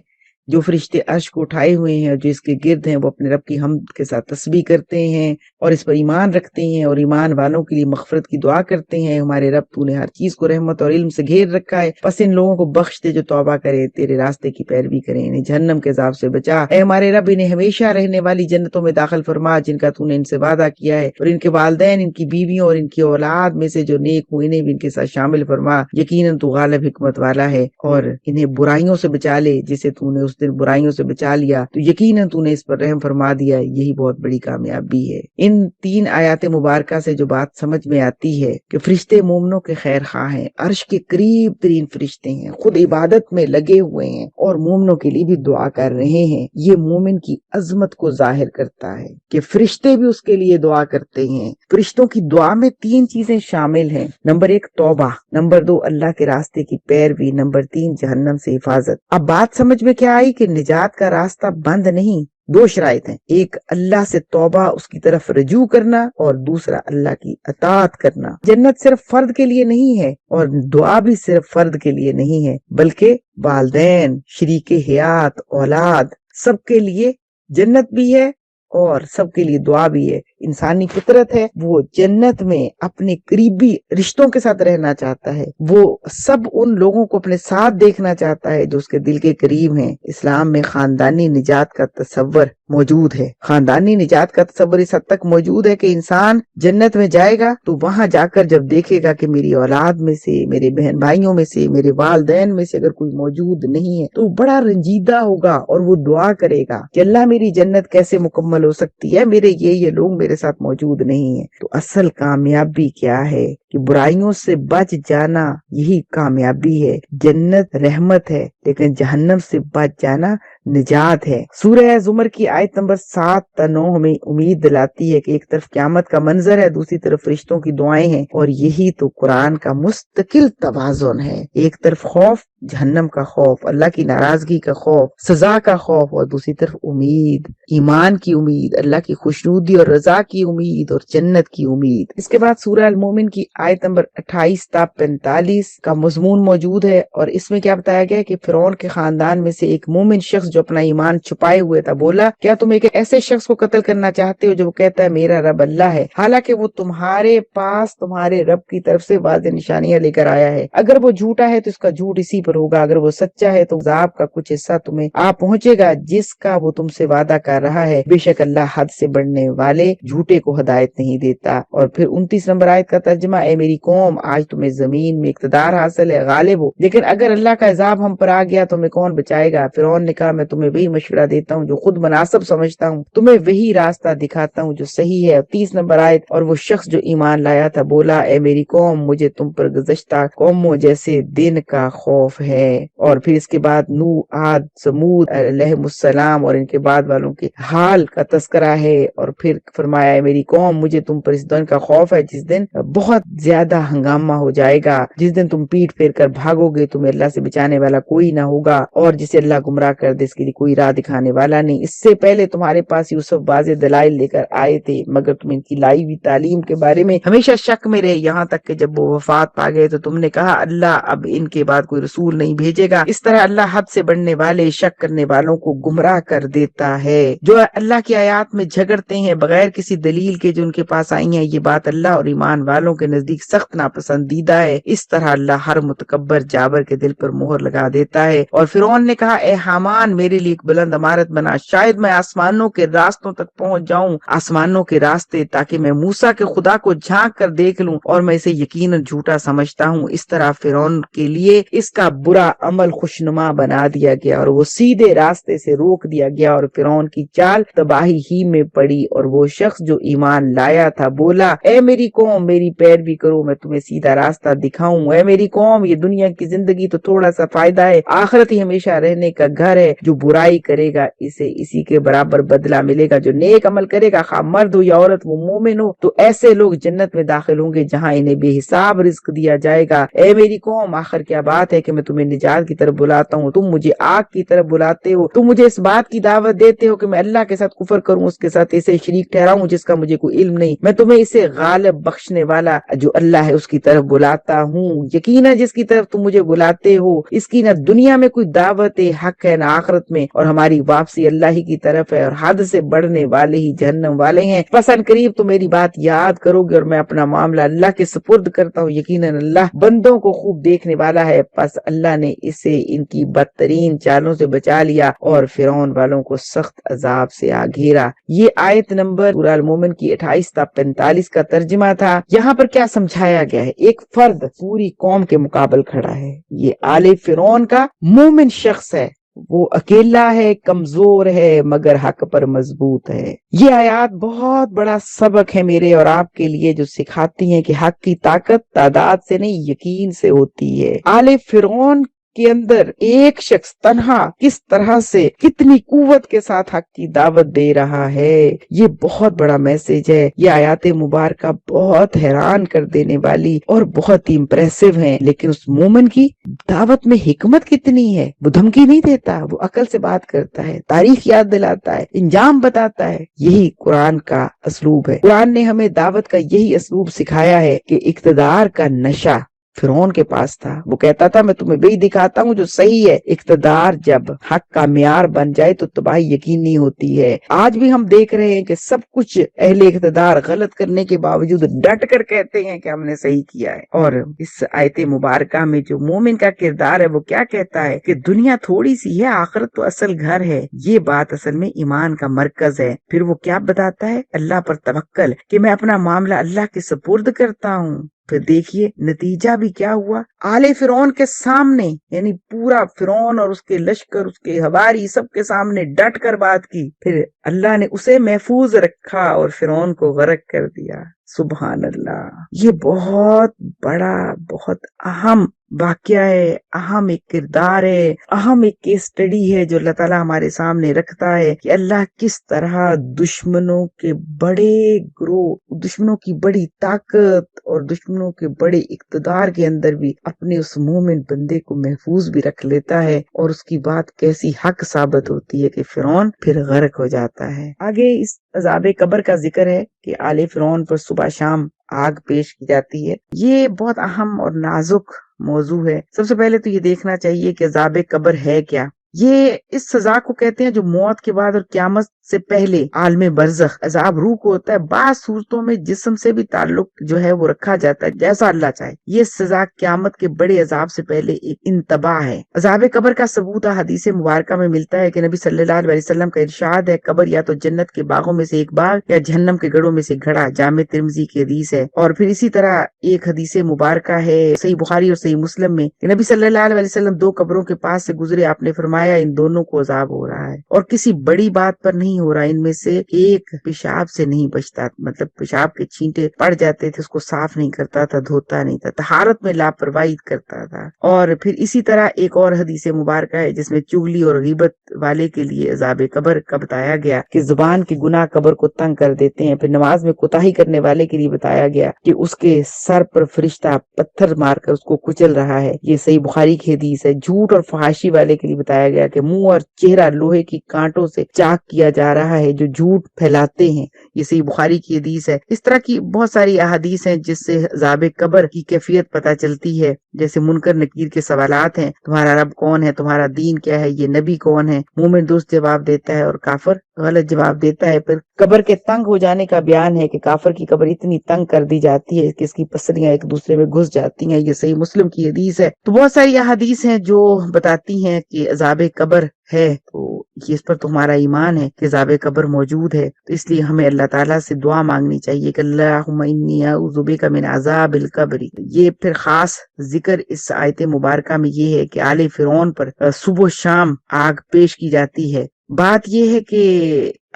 جو فرشتے عرش کو اٹھائے ہوئے ہیں اور جو اس کے گرد ہیں وہ اپنے رب کی حمد کے ساتھ تسبیح کرتے ہیں اور اس پر ایمان رکھتے ہیں، اور ایمان والوں کے لیے مغفرت کی دعا کرتے ہیں۔ ہمارے رب تو نے ہر چیز کو رحمت اور علم سے گھیر رکھا ہے، پس ان لوگوں کو بخش دے جو توبہ کرے، تیرے راستے کی پیروی کریں، انہیں جہنم کے عذاب سے بچا۔ اے ہمارے رب، انہیں ہمیشہ رہنے والی جنتوں میں داخل فرما جن کا تو نے ان سے وعدہ کیا ہے، اور ان کے والدین، ان کی بیویوں اور ان کی اولاد میں سے جو نیک ہو انہیں بھی ان کے ساتھ شامل فرما، یقیناً تو غالب حکمت والا ہے۔ اور انہیں برائیوں سے بچا لے جسے تو نے اس دن برائیوں سے بچا لیا، تو یقیناً تو نے اس پر رحم فرما دیا، یہی بہت بڑی کامیابی ہے۔ ان 3 آیات مبارکہ سے جو بات سمجھ میں آتی ہے کہ فرشتے مومنوں کے خیر خواہ ہیں، عرش کے قریب ترین فرشتے ہیں، خود عبادت میں لگے ہوئے ہیں اور مومنوں کے لیے بھی دعا کر رہے ہیں۔ یہ مومن کی عظمت کو ظاہر کرتا ہے کہ فرشتے بھی اس کے لیے دعا کرتے ہیں۔ فرشتوں کی دعا میں 3 چیزیں شامل ہیں، نمبر 1 توبہ، نمبر 2 اللہ کے راستے کی پیروی، نمبر 3 جہنم سے حفاظت۔ اب بات سمجھ میں کیا آئی کہ نجات کا راستہ بند نہیں، 2 شرائط ہیں، ایک اللہ سے توبہ، اس کی طرف رجوع کرنا، اور دوسرا اللہ کی اطاعت کرنا۔ جنت صرف فرد کے لیے نہیں ہے، اور دعا بھی صرف فرد کے لیے نہیں ہے، بلکہ والدین، شریک حیات، اولاد، سب کے لیے جنت بھی ہے اور سب کے لیے دعا بھی ہے۔ انسانی فطرت ہے، وہ جنت میں اپنے قریبی رشتوں کے ساتھ رہنا چاہتا ہے، وہ سب ان لوگوں کو اپنے ساتھ دیکھنا چاہتا ہے جو اس کے دل کے قریب ہیں۔ اسلام میں خاندانی نجات کا تصور موجود ہے، خاندانی نجات کا تصور اس حد تک موجود ہے کہ انسان جنت میں جائے گا تو وہاں جا کر جب دیکھے گا کہ میری اولاد میں سے، میرے بہن بھائیوں میں سے، میرے والدین میں سے اگر کوئی موجود نہیں ہے تو بڑا رنجیدہ ہوگا، اور وہ دعا کرے گا کہ اللہ میری جنت کیسے مکمل ہو سکتی ہے، میرے یہ لوگ میرے ساتھ موجود نہیں ہیں۔ تو اصل کامیابی کیا ہے کہ برائیوں سے بچ جانا، یہی کامیابی ہے۔ جنت رحمت ہے لیکن جہنم سے بچ جانا نجات ہے۔ سورہ زمر کی آیت نمبر 7 تا 9 ہمیں امید دلاتی ہے کہ ایک طرف قیامت کا منظر ہے، دوسری طرف فرشتوں کی دعائیں ہیں، اور یہی تو قرآن کا مستقل توازن ہے۔ ایک طرف خوف، جہنم کا خوف، اللہ کی ناراضگی کا خوف، سزا کا خوف، اور دوسری طرف امید، ایمان کی امید، اللہ کی خوشنودی اور رضا کی امید اور جنت کی امید۔ اس کے بعد سورہ المومن کی آیت نمبر 28 تا 45 کا مضمون موجود ہے، اور اس میں کیا بتایا گیا کہ فرعون کے خاندان میں سے ایک مومن شخص جو اپنا ایمان چھپائے ہوئے تھا بولا، کیا تم ایک ایسے شخص کو قتل کرنا چاہتے ہو جو کہتا ہے میرا رب اللہ ہے، حالانکہ وہ تمہارے پاس تمہارے رب کی طرف سے واضح نشانیاں لے کر آیا ہے؟ اگر وہ جھوٹا ہے تو اس کا جھوٹ اسی پر ہوگا، اگر وہ سچا ہے تو عذاب کا کچھ حصہ تمہیں آ پہنچے گا جس کا وہ تم سے وعدہ کر رہا ہے، بے شک اللہ حد سے بڑھنے والے جھوٹے کو ہدایت نہیں دیتا۔ اور پھر 29 نمبر آیت کا ترجمہ، اے میری قوم، آج تمہیں زمین میں اقتدار حاصل ہے، غالب ہو، لیکن اگر اللہ کا عذاب ہم پر آ گیا تو ہمیں کون بچائے گا؟ فرعون نے کہا، میں تمہیں وہی مشورہ دیتا ہوں جو خود مناسب سمجھتا ہوں، تمہیں وہی راستہ دکھاتا ہوں جو صحیح ہے۔ 30 نمبر آیت، اور وہ شخص جو ایمان لایا تھا بولا، اے میری قوم، مجھے تم پر گزشتہ قوموں جیسے دن کا خوف ہے۔ اور پھر اس کے بعد نوح، عاد، سمود علیہم السلام اور ان کے بعد والوں کے حال کا تذکرہ ہے، اور پھر فرمایا، اے میری قوم، مجھے تم پر اس دن کا خوف ہے جس دن بہت زیادہ ہنگامہ ہو جائے گا، جس دن تم پیٹ پھیر کر بھاگو گے، تمہیں اللہ سے بچانے والا کوئی نہ ہوگا، اور جسے اللہ گمراہ کر دے اس کے لیے کوئی راہ دکھانے والا نہیں۔ اس سے پہلے تمہارے پاس یوسف واضح دلائل لے کر آئے تھے، مگر تم ان کی لائی ہوئی تعلیم کے بارے میں ہمیشہ شک میں رہے، یہاں تک کہ جب وہ وفات پا گئے تو تم نے کہا، اللہ اب ان کے بعد کوئی رسول نہیں بھیجے گا۔ اس طرح اللہ حد سے بڑھنے والے شک کرنے والوں کو گمراہ کر دیتا ہے۔ جو اللہ کی آیات میں جھگڑتے ہیں بغیر کسی دلیل کے جو ان کے پاس آئی ہیں، یہ بات اللہ اور ایمان والوں کے نزدیک سخت ناپسندیدہ ہے۔ اس طرح اللہ ہر متکبر جابر کے دل پر مہر لگا دیتا ہے۔ اور فرعون نے کہا، اے حامان، میرے لیے ایک بلند عمارت بنا، شاید میں آسمانوں کے راستوں تک پہنچ جاؤں، آسمانوں کے راستے، تاکہ میں موسیٰ کے خدا کو جھانک کر دیکھ لوں، اور میں اسے یقیناً جھوٹا سمجھتا ہوں۔ اس طرح فرعون کے لیے اس کا برا عمل خوشنما بنا دیا گیا، اور وہ سیدھے راستے سے روک دیا گیا، اور فرعون کی چال تباہی ہی میں پڑی۔ اور وہ شخص جو ایمان لایا تھا بولا، اے میری قوم، میری پیروی کرو، میں تمہیں سیدھا راستہ دکھاؤں۔ اے میری قوم، یہ دنیا کی زندگی تو تھوڑا سا فائدہ ہے، آخرت ہی ہمیشہ رہنے کا گھر ہے، جو برائی کرے گا اسے اسی کے برابر بدلہ ملے گا، جو نیک عمل کرے گا خواہ مرد ہو یا عورت وہ مومن ہو تو ایسے لوگ جنت میں داخل ہوں گے جہاں انہیں بے حساب رزق دیا جائے گا۔ اے میری قوم، آخر کیا بات ہے کہ میں تمہیں نجات کی طرف بلاتا ہوں، تم مجھے آگ کی طرف بلاتے ہو، تم مجھے اس بات کی دعوت دیتے ہو کہ میں اللہ کے ساتھ کفر کروں، اس کے ساتھ اسے شریک ٹھہراؤں جس کا مجھے کوئی علم نہیں، میں تمہیں اسے غالب بخشنے والا جو اللہ ہے اس کی طرف بلاتا ہوں۔ یقینا جس کی طرف تم مجھے بلاتے ہو اس کی نہ دنیا میں کوئی دعوت حق ہے نہ آخرت میں، اور ہماری واپسی اللہ ہی کی طرف ہے، اور حد سے بڑھنے والے ہی جہنم والے ہیں۔ بس ان قریب تو میری بات یاد کرو گے اور میں اپنا معاملہ اللہ کے سپرد کرتا ہوں، یقیناً اللہ بندوں کو خوب دیکھنے والا ہے۔ پس اللہ نے اسے ان کی بدترین چالوں سے بچا لیا اور فرعون والوں کو سخت عذاب سے آ گھیرا۔ یہ آیت نمبر سورہ المومن کی 28 تا 45 کا ترجمہ تھا۔ یہاں پر کیا سمجھایا گیا ہے؟ ایک فرد پوری قوم کے مقابل کھڑا ہے، یہ آل فرعون کا مومن شخص ہے، وہ اکیلا ہے، کمزور ہے، مگر حق پر مضبوط ہے۔ یہ آیات بہت بڑا سبق ہے میرے اور آپ کے لیے، جو سکھاتی ہیں کہ حق کی طاقت تعداد سے نہیں یقین سے ہوتی ہے۔ آل فرعون کے اندر ایک شخص تنہا کس طرح سے کتنی قوت کے ساتھ حق کی دعوت دے رہا ہے، یہ بہت بڑا میسج ہے۔ یہ آیات مبارکہ بہت حیران کر دینے والی اور بہت ہی امپریسو ہیں، لیکن اس مومن کی دعوت میں حکمت کتنی ہے۔ وہ دھمکی نہیں دیتا، وہ عقل سے بات کرتا ہے، تاریخ یاد دلاتا ہے، انجام بتاتا ہے۔ یہی قرآن کا اسلوب ہے۔ قرآن نے ہمیں دعوت کا یہی اسلوب سکھایا ہے کہ اقتدار کا نشہ فرعون کے پاس تھا، وہ کہتا تھا میں تمہیں وہی دکھاتا ہوں جو صحیح ہے۔ اقتدار جب حق کا معیار بن جائے تو تباہی یقینی ہوتی ہے۔ آج بھی ہم دیکھ رہے ہیں کہ سب کچھ اہل اقتدار غلط کرنے کے باوجود ڈٹ کر کہتے ہیں کہ ہم نے صحیح کیا ہے۔ اور اس آیت مبارکہ میں جو مومن کا کردار ہے وہ کیا کہتا ہے کہ دنیا تھوڑی سی ہے، آخرت تو اصل گھر ہے۔ یہ بات اصل میں ایمان کا مرکز ہے۔ پھر وہ کیا بتاتا ہے؟ اللہ پر توکل، کہ میں اپنا معاملہ اللہ کے سپرد کرتا ہوں۔ پھر دیکھیے نتیجہ بھی کیا ہوا، آل فرعون کے سامنے، یعنی پورا فرعون اور اس کے لشکر، اس کے ہواری، سب کے سامنے ڈٹ کر بات کی، پھر اللہ نے اسے محفوظ رکھا اور فرعون کو غرق کر دیا۔ سبحان اللہ، یہ بہت بڑا، بہت اہم واقعہ ہے، اہم ایک کردار ہے، اہم ایک کیس سٹڈی ہے جو اللہ تعالیٰ ہمارے سامنے رکھتا ہے کہ اللہ کس طرح دشمنوں کے بڑے گروہ، دشمنوں کی بڑی طاقت اور دشمنوں کے بڑے اقتدار کے اندر بھی اپنے اس مومن بندے کو محفوظ بھی رکھ لیتا ہے، اور اس کی بات کیسی حق ثابت ہوتی ہے کہ فرعون پھر غرق ہو جاتا جاتا ہے۔ آگے اس عذاب قبر کا ذکر ہے کہ آل فرعون پر صبح شام آگ پیش کی جاتی ہے۔ یہ بہت اہم اور نازک موضوع ہے۔ سب سے پہلے تو یہ دیکھنا چاہیے کہ عذاب قبر ہے کیا۔ یہ اس سزا کو کہتے ہیں جو موت کے بعد اور قیامت سے پہلے عالم برزخ عذاب روح کو ہوتا ہے۔ بعض صورتوں میں جسم سے بھی تعلق جو ہے وہ رکھا جاتا ہے جیسا اللہ چاہے۔ یہ سزا قیامت کے بڑے عذاب سے پہلے ایک انتباہ ہے۔ عذاب قبر کا ثبوت حدیث مبارکہ میں ملتا ہے کہ نبی صلی اللہ علیہ وسلم کا ارشاد ہے، قبر یا تو جنت کے باغوں میں سے ایک باغ یا جہنم کے گڑھوں میں سے گھڑا۔ جامع ترمذی کی حدیث ہے۔ اور پھر اسی طرح ایک حدیث مبارکہ ہے صحیح بخاری اور صحیح مسلم میں کہ نبی صلی اللہ علیہ وسلم دو قبروں کے پاس سے گزرے، آپ نے فرمایا ان دونوں کو عذاب ہو رہا ہے اور کسی بڑی بات پر نہیں ہو رہا، ان میں سے ایک پیشاب سے نہیں بچتا، مطلب پیشاب کے چھینٹے پڑ جاتے تھے، اس کو صاف نہیں کرتا تھا، دھوتا نہیں تھا، طہارت میں لاپرواہی کرتا تھا۔ اور پھر اسی طرح ایک اور حدیث مبارکہ ہے جس میں چغلی اور غیبت والے کے لیے عذاب قبر کا بتایا گیا کہ زبان کے گناہ قبر کو تنگ کر دیتے ہیں۔ پھر نماز میں کوتاہی کرنے والے کے لیے بتایا گیا کہ اس کے سر پر فرشتہ پتھر مار کر اس کو کچل رہا ہے، یہ صحیح بخاری کی حدیث ہے۔ جھوٹ اور فحاشی والے کے لیے بتایا گیا کہ منہ اور چہرہ لوہے کی کانٹوں سے چاک کیا جا رہا ہے جو جھوٹ پھیلاتے ہیں، یہ صحیح بخاری کی حدیث ہے۔ اس طرح کی بہت ساری احادیث ہیں جس سے عذاب قبر کی کیفیت پتہ چلتی ہے، جیسے منکر نکیر کے سوالات ہیں، تمہارا رب کون ہے، تمہارا دین کیا ہے، یہ نبی کون ہے، مومن درست جواب دیتا ہے اور کافر غلط جواب دیتا ہے۔ پھر قبر کے تنگ ہو جانے کا بیان ہے کہ کافر کی قبر اتنی تنگ کر دی جاتی ہے کہ اس کی پسلیاں ایک دوسرے میں گھس جاتی ہیں، یہ صحیح مسلم کی حدیث ہے۔ تو بہت ساری احادیث ہیں جو بتاتی ہیں کہ عذاب قبر ہے، تو اس پر تمہارا ایمان ہے کہ عذاب قبر موجود ہے، تو اس لیے ہمیں اللہ تعالیٰ سے دعا مانگنی چاہیے کہ اللہم انی اعوذ بک من عذاب القبر۔ یہ پھر خاص ذکر اس آیت مبارکہ میں یہ ہے کہ آل فرعون پر صبح و شام آگ پیش کی جاتی ہے۔ بات یہ ہے کہ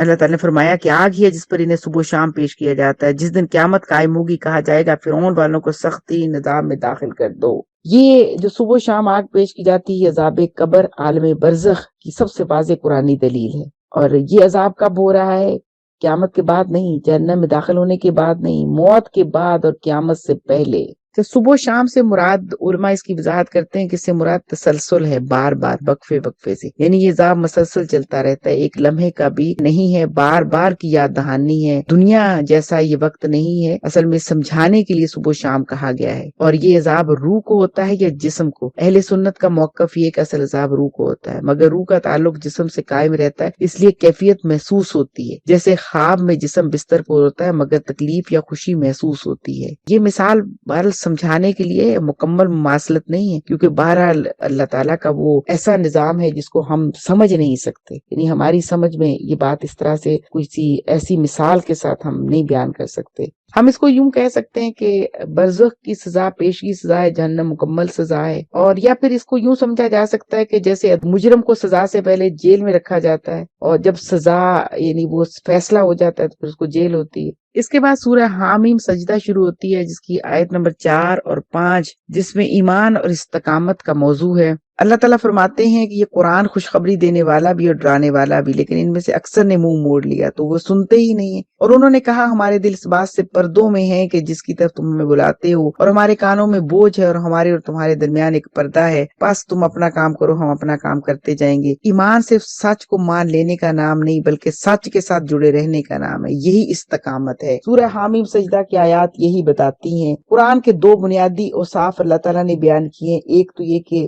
اللہ تعالیٰ نے فرمایا کہ آگ ہی ہے جس پر انہیں صبح و شام پیش کیا جاتا ہے۔ جس دن قیامت قائم ہوگی کہا جائے گا فرعون والوں کو سختی نظام میں داخل کر دو۔ یہ جو صبح و شام آگ پیش کی جاتی ہے عذاب قبر عالم برزخ کی سب سے واضح قرآنی دلیل ہے۔ اور یہ عذاب کب ہو رہا ہے؟ قیامت کے بعد نہیں، جہنم میں داخل ہونے کے بعد نہیں، موت کے بعد اور قیامت سے پہلے۔ تو صبح و شام سے مراد علماء اس کی وضاحت کرتے ہیں کہ اس سے مراد تسلسل ہے، بار بار وقفے سے، یعنی یہ عذاب مسلسل چلتا رہتا ہے، ایک لمحے کا بھی نہیں ہے، بار بار کی یاد دہانی ہے۔ دنیا جیسا یہ وقت نہیں ہے، اصل میں سمجھانے کے لیے صبح و شام کہا گیا ہے۔ اور یہ عذاب روح کو ہوتا ہے یا جسم کو؟ اہل سنت کا موقف یہ کہ اصل عذاب روح کو ہوتا ہے، مگر روح کا تعلق جسم سے قائم رہتا ہے، اس لیے کیفیت محسوس ہوتی ہے، جیسے خواب میں جسم بستر پر ہوتا ہے مگر تکلیف یا خوشی محسوس ہوتی ہے۔ یہ مثال بہرحال سمجھانے کے لیے مکمل مماثلت نہیں ہے، کیونکہ بہرحال اللہ تعالیٰ کا وہ ایسا نظام ہے جس کو ہم سمجھ نہیں سکتے، یعنی ہماری سمجھ میں یہ بات اس طرح سے کسی ایسی مثال کے ساتھ ہم نہیں بیان کر سکتے۔ ہم اس کو یوں کہہ سکتے ہیں کہ برزخ کی سزا پیشگی سزا ہے، جہنم مکمل سزا ہے۔ اور یا پھر اس کو یوں سمجھا جا سکتا ہے کہ جیسے مجرم کو سزا سے پہلے جیل میں رکھا جاتا ہے اور جب سزا یعنی وہ فیصلہ ہو جاتا ہے تو پھر اس کو جیل ہوتی ہے۔ اس کے بعد سورہ حامیم سجدہ شروع ہوتی ہے جس کی آیت نمبر 4 اور 5 جس میں ایمان اور استقامت کا موضوع ہے۔ اللہ تعالیٰ فرماتے ہیں کہ یہ قرآن خوشخبری دینے والا بھی اور ڈرانے والا بھی، لیکن ان میں سے اکثر نے منہ موڑ لیا تو وہ سنتے ہی نہیں ہیں، اور انہوں نے کہا ہمارے دل اس بات سے پردوں میں ہیں کہ جس کی طرف تم ہمیں بلاتے ہو، اور ہمارے کانوں میں بوجھ ہے اور ہمارے اور تمہارے درمیان ایک پردہ ہے، بس تم اپنا کام کرو ہم اپنا کام کرتے جائیں گے۔ ایمان صرف سچ کو مان لینے کا نام نہیں بلکہ سچ کے ساتھ جڑے رہنے کا نام ہے، یہی استقامت ہے۔ سورہ حامیم سجدہ کی آیات یہی بتاتی ہیں۔ قرآن کے دو بنیادی اوصاف اللہ تعالیٰ نے بیان کیے ہیں، ایک تو یہ کہ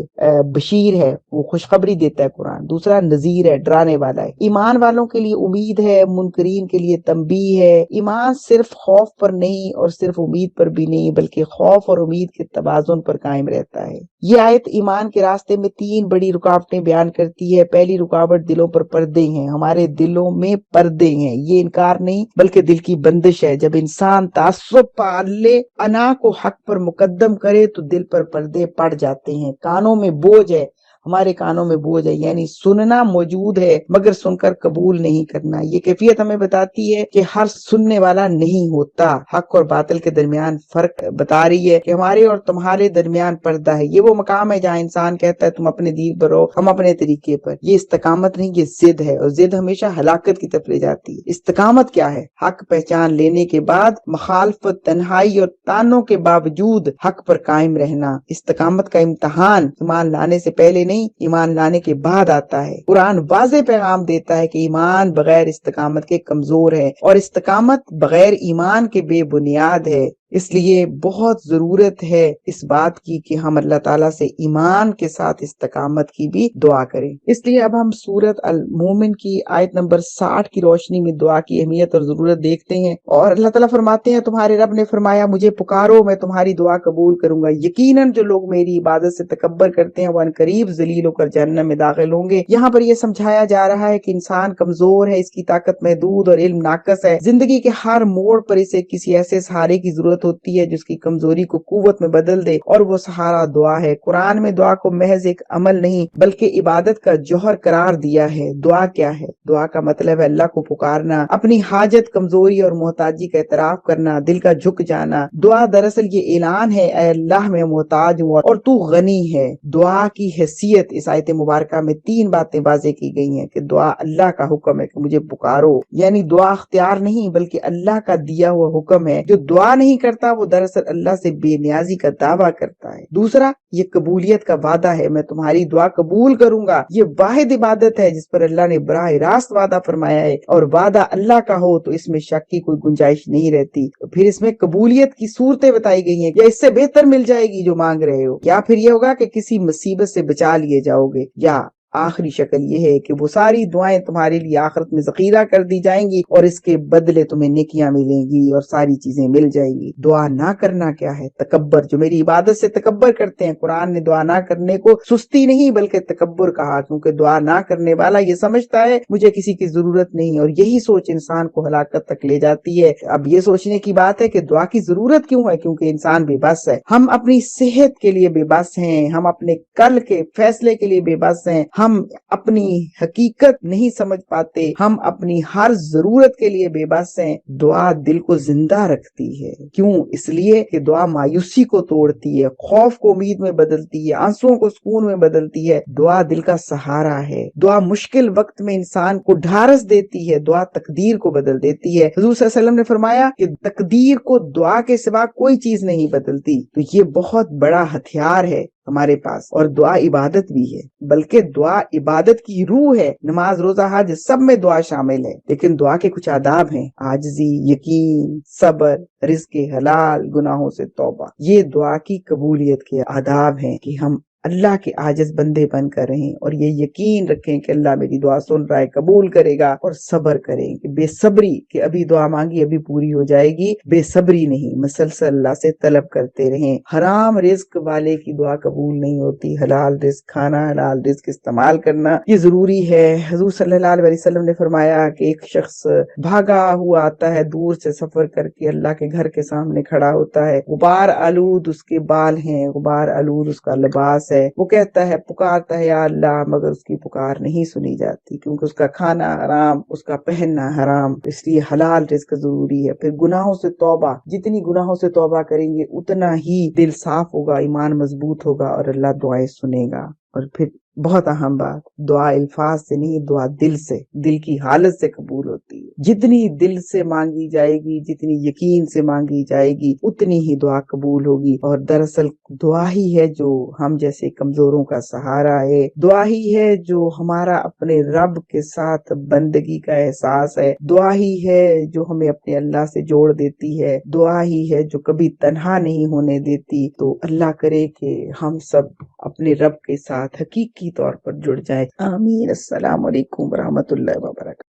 بشیر ہے، وہ خوشخبری دیتا ہے قرآن، دوسرا نذیر ہے، ڈرانے والا ہے۔ ایمان والوں کے لیے امید ہے، منکرین کے لیے تنبیہ ہے۔ ایمان صرف خوف پر نہیں اور صرف امید پر بھی نہیں بلکہ خوف اور امید کے توازن پر قائم رہتا ہے۔ یہ آیت ایمان کے راستے میں 3 بڑی رکاوٹیں بیان کرتی ہے۔ پہلی رکاوٹ دلوں پر پردے ہیں، ہمارے دلوں میں پردے ہیں، یہ انکار نہیں بلکہ دل کی بندش ہے۔ جب انسان تعصب پال لے، انا کو حق پر مقدم کرے تو دل پر پردے پڑ جاتے ہیں۔ کانوں میں بوجھ ہے، ہمارے کانوں میں بوجھ ہے، یعنی سننا موجود ہے مگر سن کر قبول نہیں کرنا۔ یہ کیفیت ہمیں بتاتی ہے کہ ہر سننے والا نہیں ہوتا۔ حق اور باطل کے درمیان فرق بتا رہی ہے کہ ہمارے اور تمہارے درمیان پردہ ہے۔ یہ وہ مقام ہے جہاں انسان کہتا ہے تم اپنے دین پر رہو، ہم اپنے طریقے پر۔ یہ استقامت نہیں، یہ ضد ہے، اور ضد ہمیشہ ہلاکت کی طرف لے جاتی ہے۔ استقامت کیا ہے؟ حق پہچان لینے کے بعد مخالفت، تنہائی اور تانوں کے باوجود حق پر قائم رہنا۔ استقامت کا امتحان ایمان لانے سے پہلے نہیں نہیں، ایمان لانے کے بعد آتا ہے۔ قرآن واضح پیغام دیتا ہے کہ ایمان بغیر استقامت کے کمزور ہے اور استقامت بغیر ایمان کے بے بنیاد ہے۔ اس لیے بہت ضرورت ہے اس بات کی کہ ہم اللہ تعالیٰ سے ایمان کے ساتھ استقامت کی بھی دعا کریں۔ اس لیے اب ہم سورۃ المومن کی آیت نمبر 60 کی روشنی میں دعا کی اہمیت اور ضرورت دیکھتے ہیں، اور اللہ تعالیٰ فرماتے ہیں تمہارے رب نے فرمایا مجھے پکارو میں تمہاری دعا قبول کروں گا، یقیناً جو لوگ میری عبادت سے تکبر کرتے ہیں وہ عنقریب ذلیل ہو کر جہنم میں داخل ہوں گے۔ یہاں پر یہ سمجھایا جا رہا ہے کہ انسان کمزور ہے، اس کی طاقت محدود اور علم ناقص ہے، زندگی کے ہر موڑ پر اسے کسی ایسے سہارے کی ضرورت ہوتی ہے جس کی کمزوری کو قوت میں بدل دے، اور وہ سہارا دعا ہے۔ قرآن میں دعا کو محض ایک عمل نہیں بلکہ عبادت کا جوہر قرار دیا ہے۔ دعا کیا ہے؟ دعا کا مطلب ہے اللہ کو پکارنا، اپنی حاجت، کمزوری اور محتاجی کا اعتراف کرنا، دل کا جھک جانا۔ دعا دراصل یہ اعلان ہے اے اللہ میں محتاج ہوں اور تو غنی ہے۔ دعا کی حیثیت اس آیت مبارکہ میں 3 باتیں واضح کی گئی ہیں کہ دعا اللہ کا حکم ہے کہ مجھے پکارو، یعنی دعا اختیار نہیں بلکہ اللہ کا دیا ہوا حکم ہے۔ جو دعا نہیں کرتا وہ دراصل اللہ سے بے نیازی کا دعویٰ کرتا ہے۔ دوسرا، یہ قبولیت کا وعدہ ہے، میں تمہاری دعا قبول کروں گا۔ یہ واحد عبادت ہے جس پر اللہ نے براہ راست وعدہ فرمایا ہے، اور وعدہ اللہ کا ہو تو اس میں شک کی کوئی گنجائش نہیں رہتی۔ پھر اس میں قبولیت کی صورتیں بتائی گئی ہیں، یا اس سے بہتر مل جائے گی جو مانگ رہے ہو، یا پھر یہ ہوگا کہ کسی مصیبت سے بچا لیے جاؤ گے، یا آخری شکل یہ ہے کہ وہ ساری دعائیں تمہارے لیے آخرت میں ذخیرہ کر دی جائیں گی اور اس کے بدلے تمہیں نیکیاں ملیں گی اور ساری چیزیں مل جائیں گی۔ دعا نہ کرنا کیا ہے؟ تکبر، جو میری عبادت سے تکبر کرتے ہیں۔ قرآن نے دعا نہ کرنے کو سستی نہیں بلکہ تکبر کہا، کیونکہ دعا نہ کرنے والا یہ سمجھتا ہے مجھے کسی کی ضرورت نہیں، اور یہی سوچ انسان کو ہلاکت تک لے جاتی ہے۔ اب یہ سوچنے کی بات ہے کہ دعا کی ضرورت کیوں ہے؟ کیونکہ انسان بے بس ہے۔ ہم اپنی صحت کے لیے بے بس ہیں، ہم اپنے کل کے فیصلے کے لیے بے بس ہیں، ہم اپنی حقیقت نہیں سمجھ پاتے، ہم اپنی ہر ضرورت کے لیے بے بس ہیں۔ دعا دل کو زندہ رکھتی ہے۔ کیوں؟ اس لیے کہ دعا مایوسی کو توڑتی ہے، خوف کو امید میں بدلتی ہے، آنسوؤں کو سکون میں بدلتی ہے۔ دعا دل کا سہارا ہے۔ دعا مشکل وقت میں انسان کو ڈھارس دیتی ہے، دعا تقدیر کو بدل دیتی ہے۔ حضور صلی اللہ علیہ وسلم نے فرمایا کہ تقدیر کو دعا کے سوا کوئی چیز نہیں بدلتی۔ تو یہ بہت بڑا ہتھیار ہے ہمارے پاس، اور دعا عبادت بھی ہے، بلکہ دعا عبادت کی روح ہے۔ نماز، روزہ، حج سب میں دعا شامل ہے، لیکن دعا کے کچھ آداب ہیں: عاجزی، یقین، صبر، رزق حلال، گناہوں سے توبہ۔ یہ دعا کی قبولیت کے آداب ہیں کہ ہم اللہ کے عاجز بندے بن کر رہیں، اور یہ یقین رکھیں کہ اللہ میری دعا سن رہا ہے، قبول کرے گا، اور صبر کریں کہ بے صبری کہ ابھی دعا مانگی ابھی پوری ہو جائے گی، بے صبری نہیں، مسلسل اللہ سے طلب کرتے رہیں۔ حرام رزق والے کی دعا قبول نہیں ہوتی، حلال رزق کھانا، حلال رزق استعمال کرنا یہ ضروری ہے۔ حضور صلی اللہ علیہ وسلم نے فرمایا کہ ایک شخص بھاگا ہوا آتا ہے، دور سے سفر کر کے اللہ کے گھر کے سامنے کھڑا ہوتا ہے، غبار آلود اس کے بال ہیں، غبار آلود اس کا لباس ہے۔ وہ کہتا ہے، پکارتا ہے یا اللہ، مگر اس کی پکار نہیں سنی جاتی، کیونکہ اس کا کھانا حرام، اس کا پہننا حرام، اس لیے حلال رزق ضروری ہے۔ پھر گناہوں سے توبہ، جتنی گناہوں سے توبہ کریں گے اتنا ہی دل صاف ہوگا، ایمان مضبوط ہوگا، اور اللہ دعائیں سنے گا۔ اور پھر بہت اہم بات، دعا الفاظ سے نہیں، دعا دل سے، دل کی حالت سے قبول ہوتی ہے۔ جتنی دل سے مانگی جائے گی، جتنی یقین سے مانگی جائے گی، اتنی ہی دعا قبول ہوگی۔ اور دراصل دعا ہی ہے جو ہم جیسے کمزوروں کا سہارا ہے، دعا ہی ہے جو ہمارا اپنے رب کے ساتھ بندگی کا احساس ہے، دعا ہی ہے جو ہمیں اپنے اللہ سے جوڑ دیتی ہے، دعا ہی ہے جو کبھی تنہا نہیں ہونے دیتی۔ تو اللہ کرے کہ ہم سب اپنے رب کے ساتھ حقیقی طور پر جڑ جائیں۔ آمین۔ السلام علیکم ورحمۃ اللہ وبرکاتہ۔